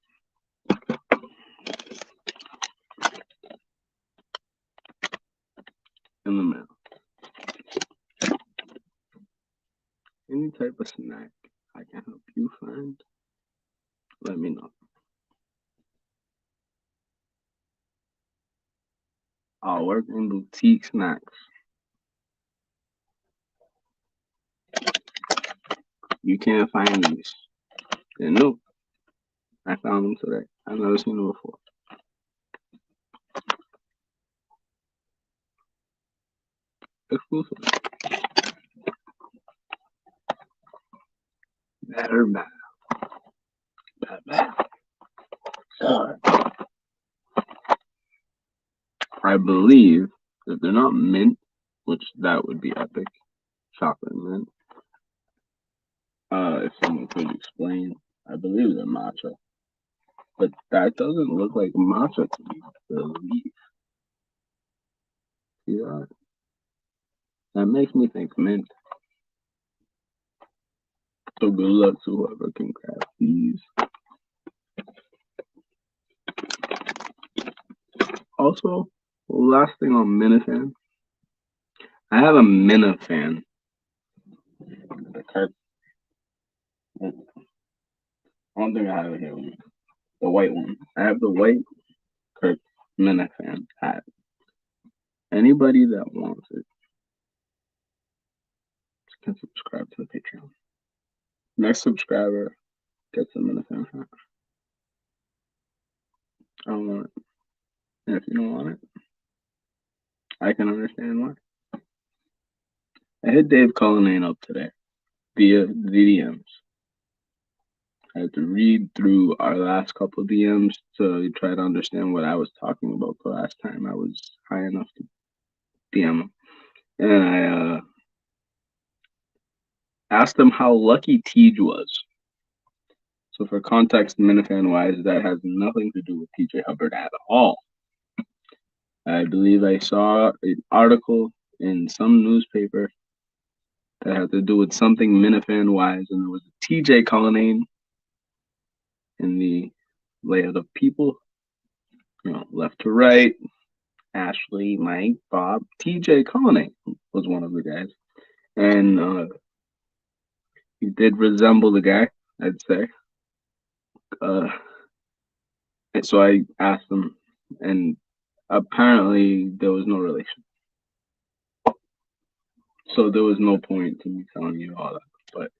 In the mail. Any type of snack I can help you find, let me know. I'll work in boutique snacks. You can't find these. They're new. I found them today. I've never seen them before. Exclusive. Better, bad. Bad, bad. Sorry. I believe that they're not mint, which that would be epic. Chocolate mint. If someone could explain, I believe they're matcha. But that doesn't look like matcha to me. The leaf. See that? That makes me think mint. So good luck to whoever can craft these. Also, last thing on Minifan. I have a Minifan. The card. I don't think I have it here with me. The white one. I have the white Kirk Minifan hat. Anybody that wants it can subscribe to the Patreon. Next subscriber gets a Minifan hat. I don't want it. And if you don't want it, I can understand why. I hit Dave Cullinane up today via DMs. I had to read through our last couple DMs to try to understand what I was talking about the last time I was high enough to DM him. And I asked him how lucky Tej was. So for context, Minifan-wise, that has nothing to do with TJ Hubbard at all. I believe I saw an article in some newspaper that had to do with something Minifan-wise, and there was a TJ Cullinane in the layout of people. left to right. Ashley, Mike, Bob, TJ Conning was one of the guys. And he did resemble the guy, I'd say. And so I asked him, and apparently there was no relation. So there was no point to me telling you all that. But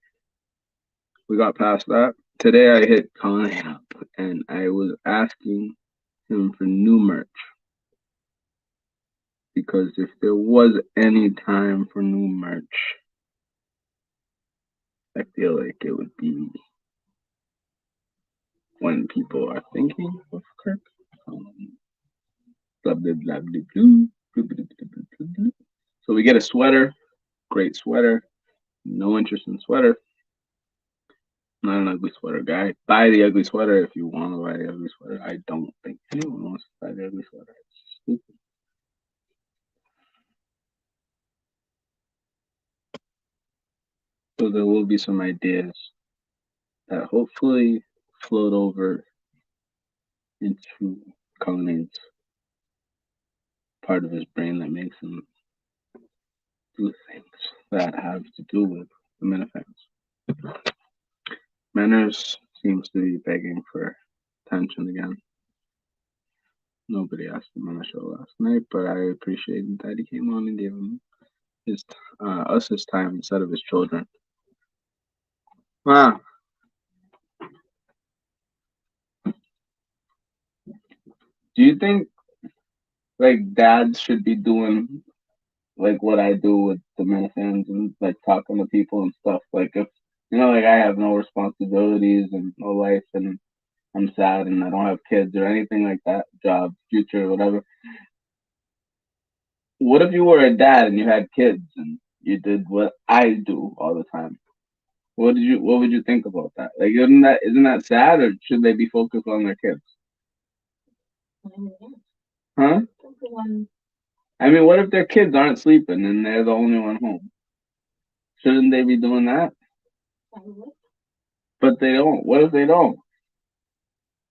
we got past that. Today I hit Conning up, and I was asking him for new merch. Because if there was any time for new merch, I feel like it would be when people are thinking of Kirk. Blah, blah, blah, blah, blah, blah, blah, blah, blah, blah. So we get a sweater, great sweater. No interest in sweater. Not an ugly sweater guy. Buy the ugly sweater if you want to buy the ugly sweater. I don't think anyone wants to buy the ugly sweater. It's stupid. So there will be some ideas that hopefully float over into Colleen's part of his brain that makes him do things that have to do with the Minifans. Manners seems to be begging for attention again. Nobody asked him on the show last night, but I appreciated that he came on and gave him us his time instead of his children. Wow. Do you think like dads should be doing like what I do with the Minifans and like talking to people and stuff? Like if like I have no responsibilities and no life and I'm sad and I don't have kids or anything like that, job, future, whatever. What if you were a dad and you had kids and you did what I do all the time? What would you think about that? Like isn't that sad, or should they be focused on their kids? Huh? I mean, what if their kids aren't sleeping and they're the only one home? Shouldn't they be doing that? But they don't. What if they don't?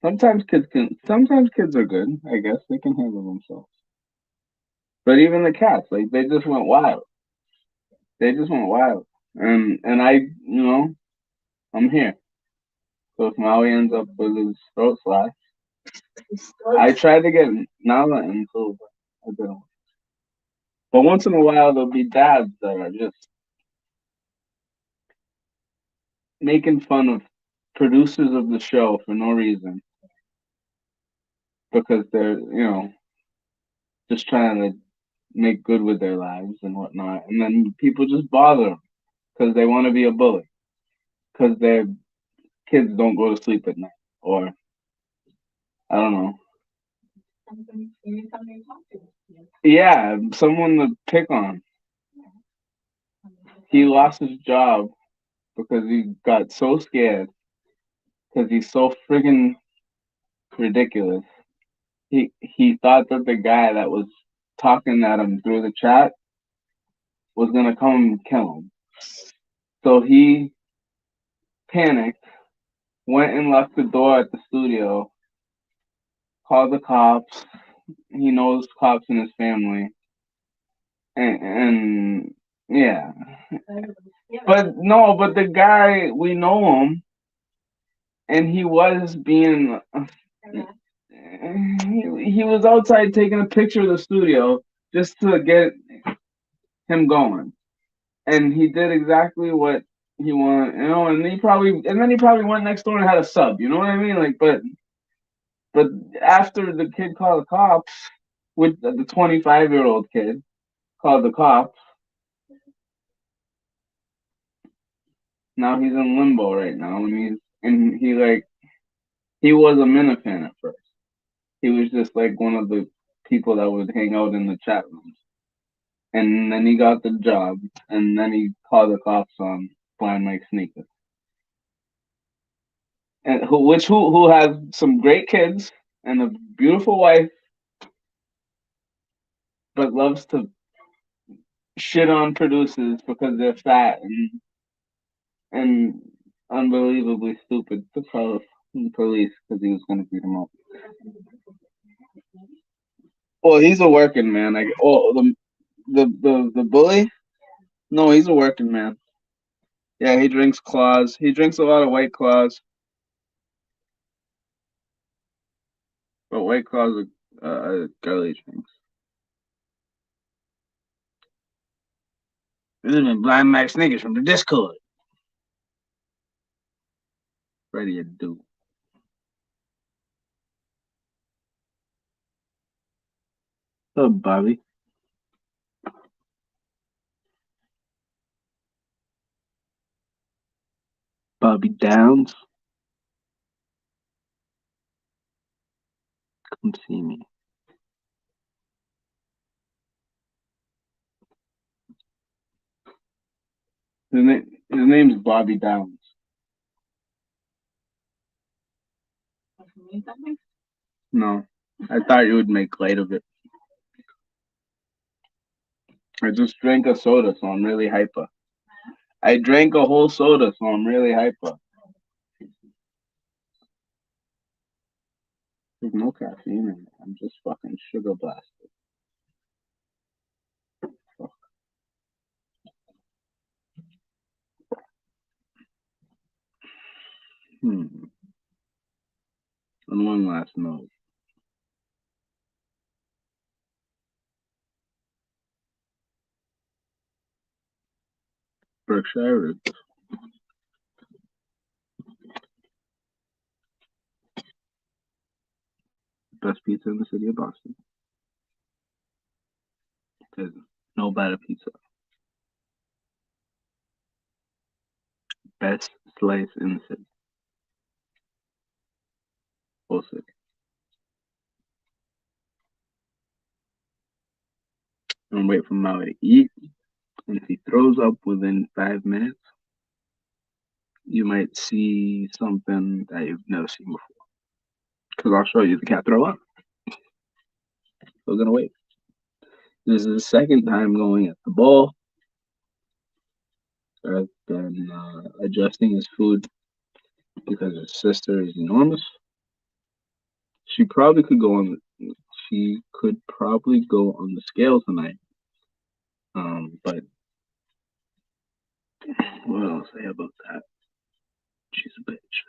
Sometimes kids are good, I guess. They can handle themselves. But even the cats, like they just went wild. They just went wild. And I, I'm here. So if Maui ends up with his throat slashed, I tried to get Nala into, but I didn't. But once in a while, there'll be dads that are just making fun of producers of the show for no reason because they're, just trying to make good with their lives and whatnot. And then people just bother them because they want to be a bully because their kids don't go to sleep at night, or I don't know. Yeah, someone to pick on. He lost his job because he got so scared because he's so friggin' ridiculous. He thought that the guy that was talking at him through the chat was gonna come and kill him. So he panicked, went and left the door at the studio, called the cops. He knows cops in his family. And yeah. But the guy, we know him, and he was being he was outside taking a picture of the studio just to get him going, and he did exactly what he wanted, and then he probably went next door and had a sub, you know what I mean? Like, but after the kid called the cops, with the 25-year-old kid called the cops, now he's in limbo right now, and he was a Minifan at first. He was just like one of the people that would hang out in the chat rooms. And then he got the job, and then he called the cops on Blind Mike Sneakers. And who has some great kids and a beautiful wife, but loves to shit on producers because they're fat and unbelievably stupid to call the police because he was going to beat him up. Well, he's a working man. The bully. No, he's a working man. Yeah, he drinks claws. He drinks a lot of White Claws. But White Claws are girly drinks. This is Blind Max Niggas from the Discord. Ready to do. What's up, Bobby? Bobby Downs. Come see me. His name's Bobby Downs. No, I thought you would make light of it. I just drank a soda, so I'm really hyper. I drank a whole soda, so I'm really hyper. There's no caffeine in it. I'm just fucking sugar blasted. Fuck. And one last note. Berkshire Ribs. Best pizza in the city of Boston. There's no better pizza. Best slice in the city. Whole city. And wait for Maui to eat. And if he throws up within 5 minutes, you might see something that you've never seen before. Because I'll show you the cat throw up. We're gonna wait. This is the second time going at the bowl. I've been adjusting his food because his sister is enormous. She probably could go on. She could probably go on the scale tonight. But what else say about that? She's a bitch.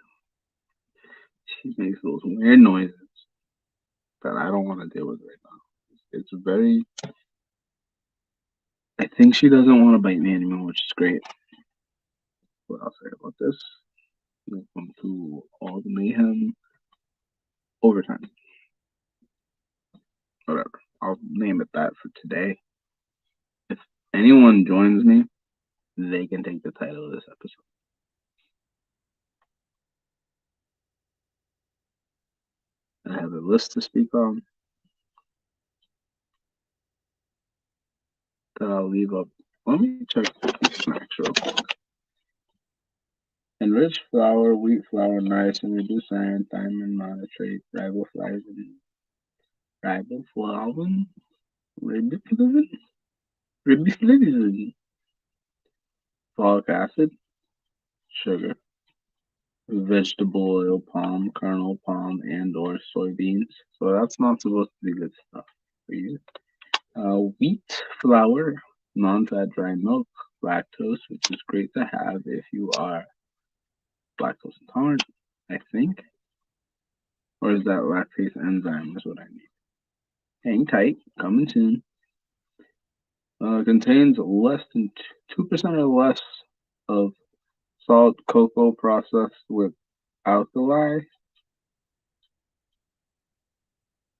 She makes those weird noises that I don't want to deal with right now. It's very. I think she doesn't want to bite me anymore, which is great. What else say about this? Welcome to All the Mayhem Overtime. Whatever. I'll name it that for today. If anyone joins me, they can take the title of this episode. I have a list to speak on that I'll leave up. Let me check these snacks real quick. Enriched flour, wheat flour, rice, and reduced iron, thiamine, monotrate, riboflavin, folic acid, sugar, vegetable oil, palm kernel, palm, and/or soybeans. So that's not supposed to be good stuff for you. Wheat flour, non-fat dry milk, lactose, which is great to have if you are lactose intolerant, I think. Or is that lactase enzyme is what I need. Hang tight, coming soon. Contains less than 2% or less of salt, cocoa processed with alkali,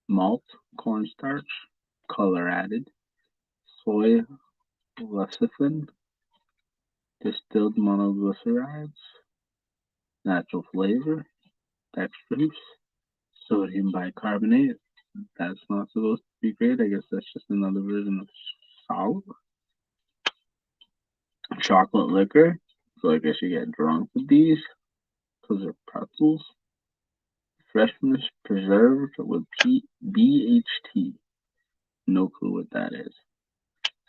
malt, cornstarch, color added, soy lecithin, distilled monoglycerides, natural flavor, dextrose, sodium bicarbonate. That's not supposed to be great. I guess that's just another version of salt. Chocolate liquor. So I guess you get drunk with these because they're pretzels. Freshness preserved with BHT. No clue what that is.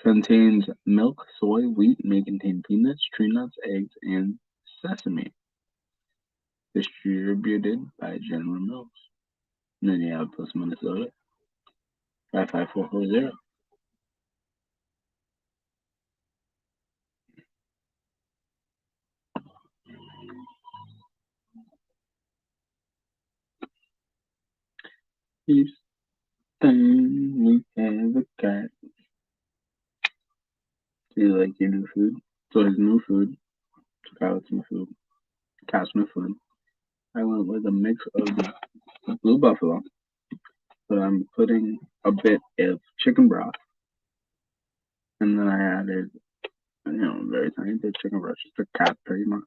Contains milk, soy, wheat, may contain peanuts, tree nuts, eggs, and sesame. Distributed by General Mills. And then you have Plus Minnesota. 55440. Each thing we ever got. Do you like your new food? So his new food, Scarlett's new food, Cat's new food. I went with a mix of the Blue Buffalo, but I'm putting a bit of chicken broth, and then I added, very tiny bit of chicken broth, just a cap pretty much,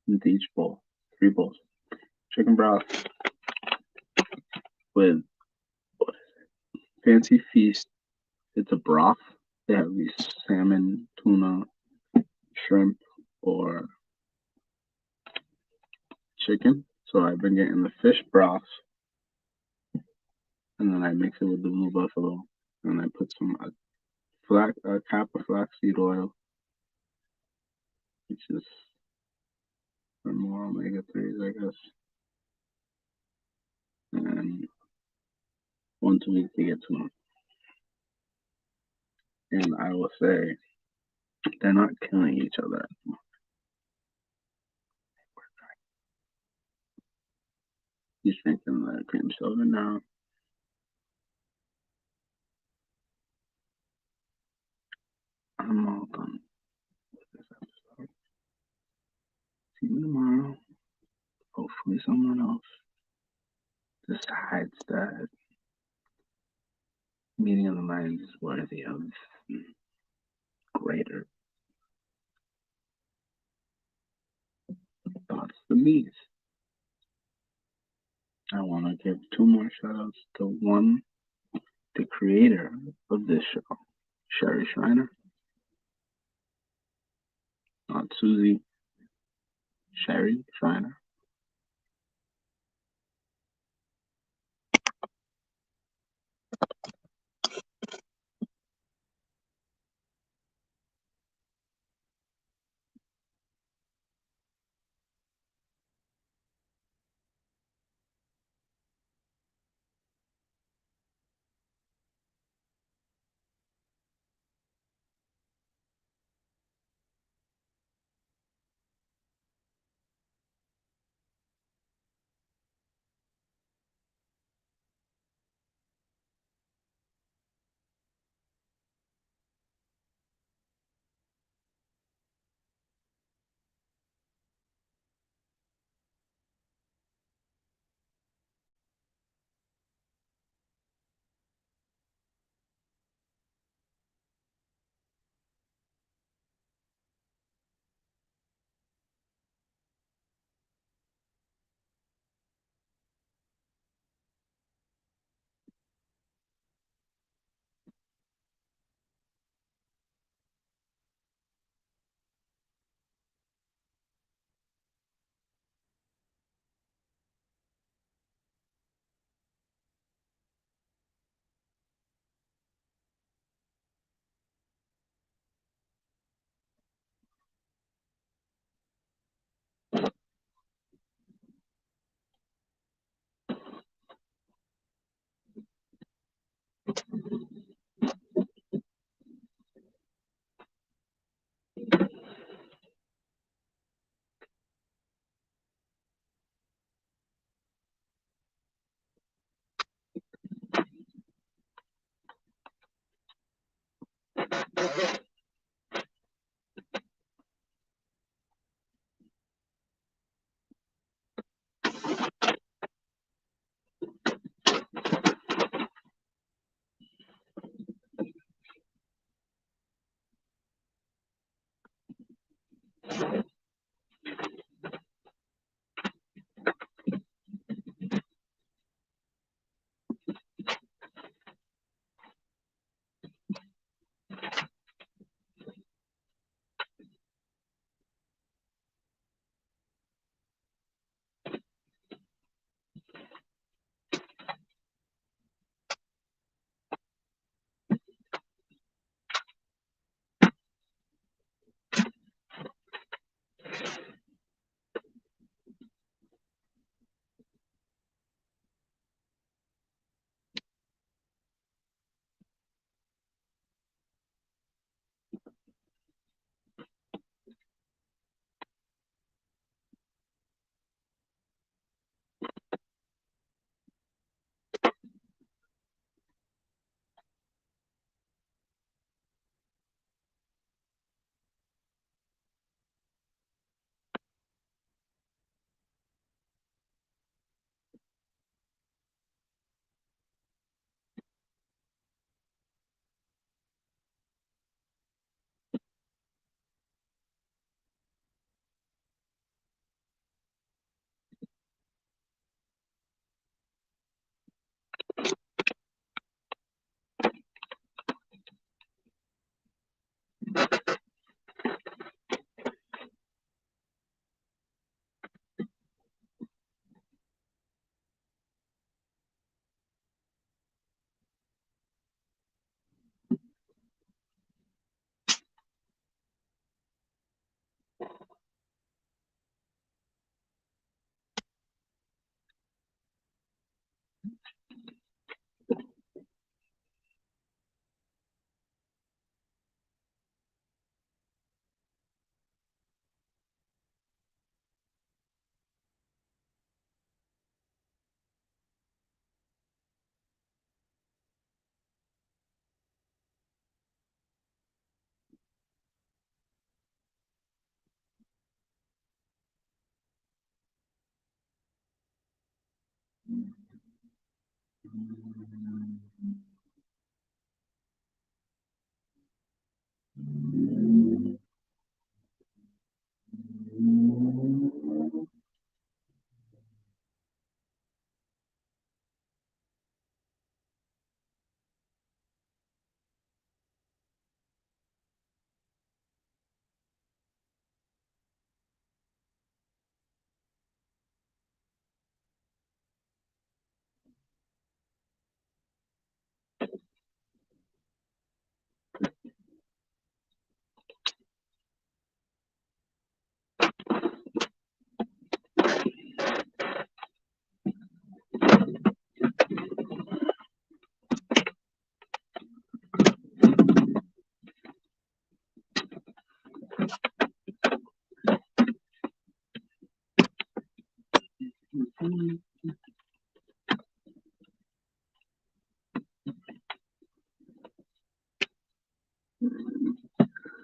into each bowl, 3 bowls. Chicken broth with Fancy Feast. It's a broth. They have these salmon, tuna, shrimp, or chicken. So I've been getting the fish broth, and then I mix it with the Blue Buffalo, and I put some a cap of flaxseed oil, which is for more omega-3s, I guess. And once a week they get tuna. And I will say they're not killing each other. He's drinking the cream soda now. I'm all done with this episode. See you tomorrow. Hopefully someone else decides that Meeting of the Minds is worthy of greater thoughts than these. I want to give 2 more shout outs to one, the creator of this show, Sherry Schreiner, not Susie, Sherry Schreiner.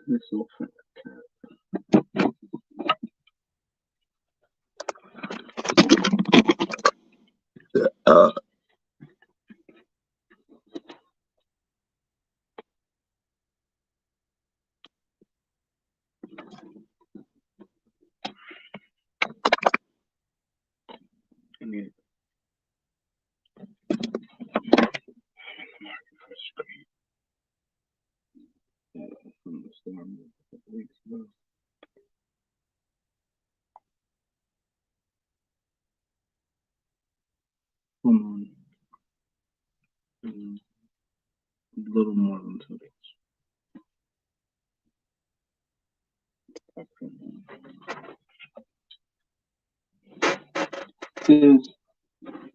This will fit. I need for screen. From the storm a couple weeks ago. Hold on. A little more than 2 weeks. Is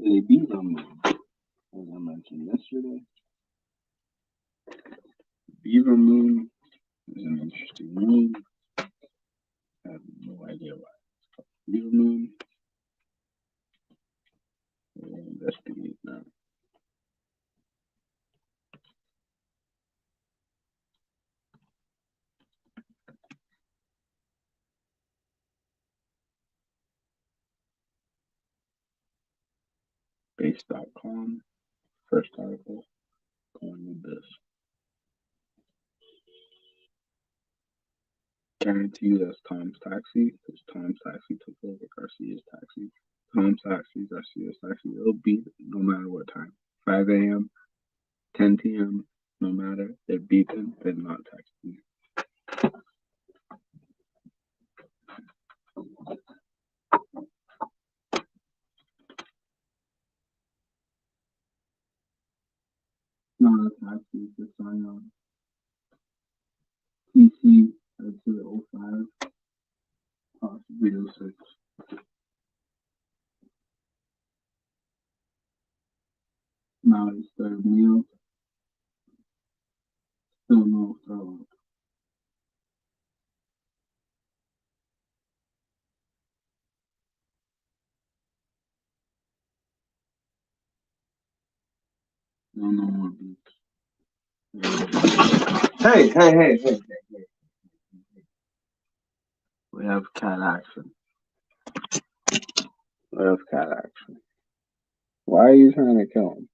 a Beaver moon, as I mentioned yesterday. Beaver moon is an interesting moon. I have no idea why it's called Beaver moon. We'll investigate now. Base.com, first article, going with this. Guarantee you that's Tom's Taxi, because Tom's Taxi took over Garcia's Taxi. Tom's Taxi, Garcia's Taxi, it'll beep no matter what time. 5 a.m., 10 p.m., no matter, they're beeping, they're not texting you. Not a taxi, it's a sign on. TC, that's the 05, possibly 06. Now it's third meal. Still no throw up. No more beats. Hey. We have cat action. Why are you trying to kill him?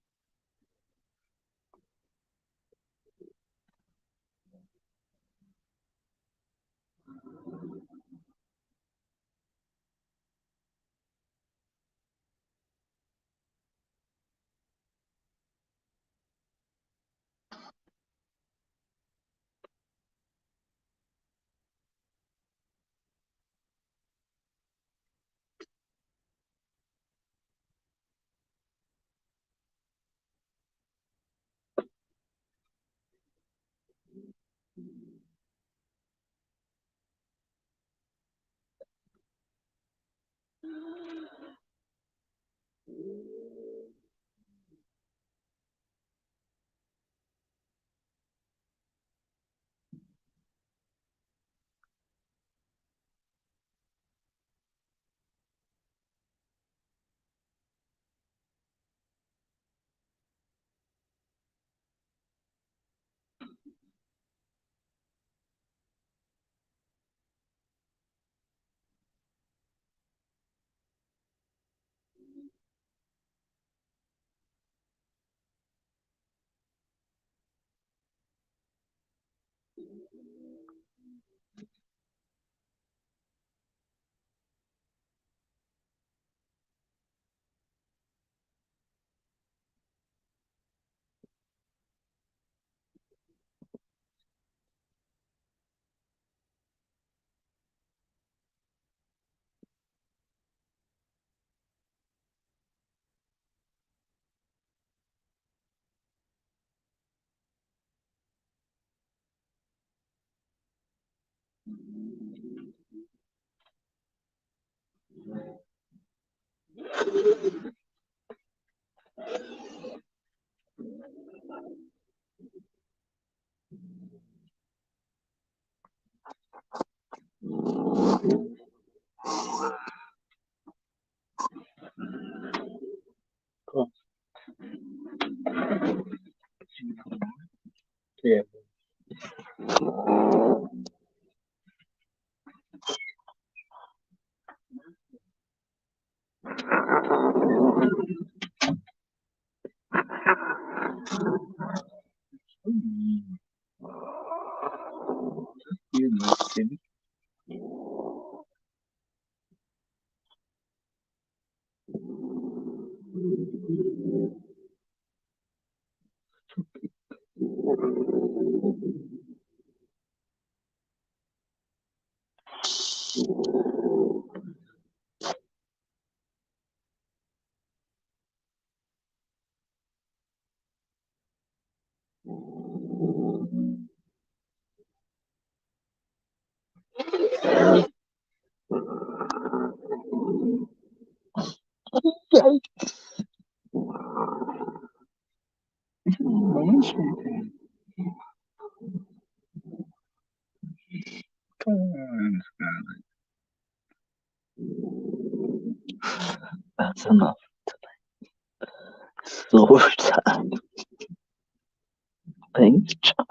Cool. Yeah. You know, baby. Come on, Scarlett. That's enough. So sad. Thanks, John.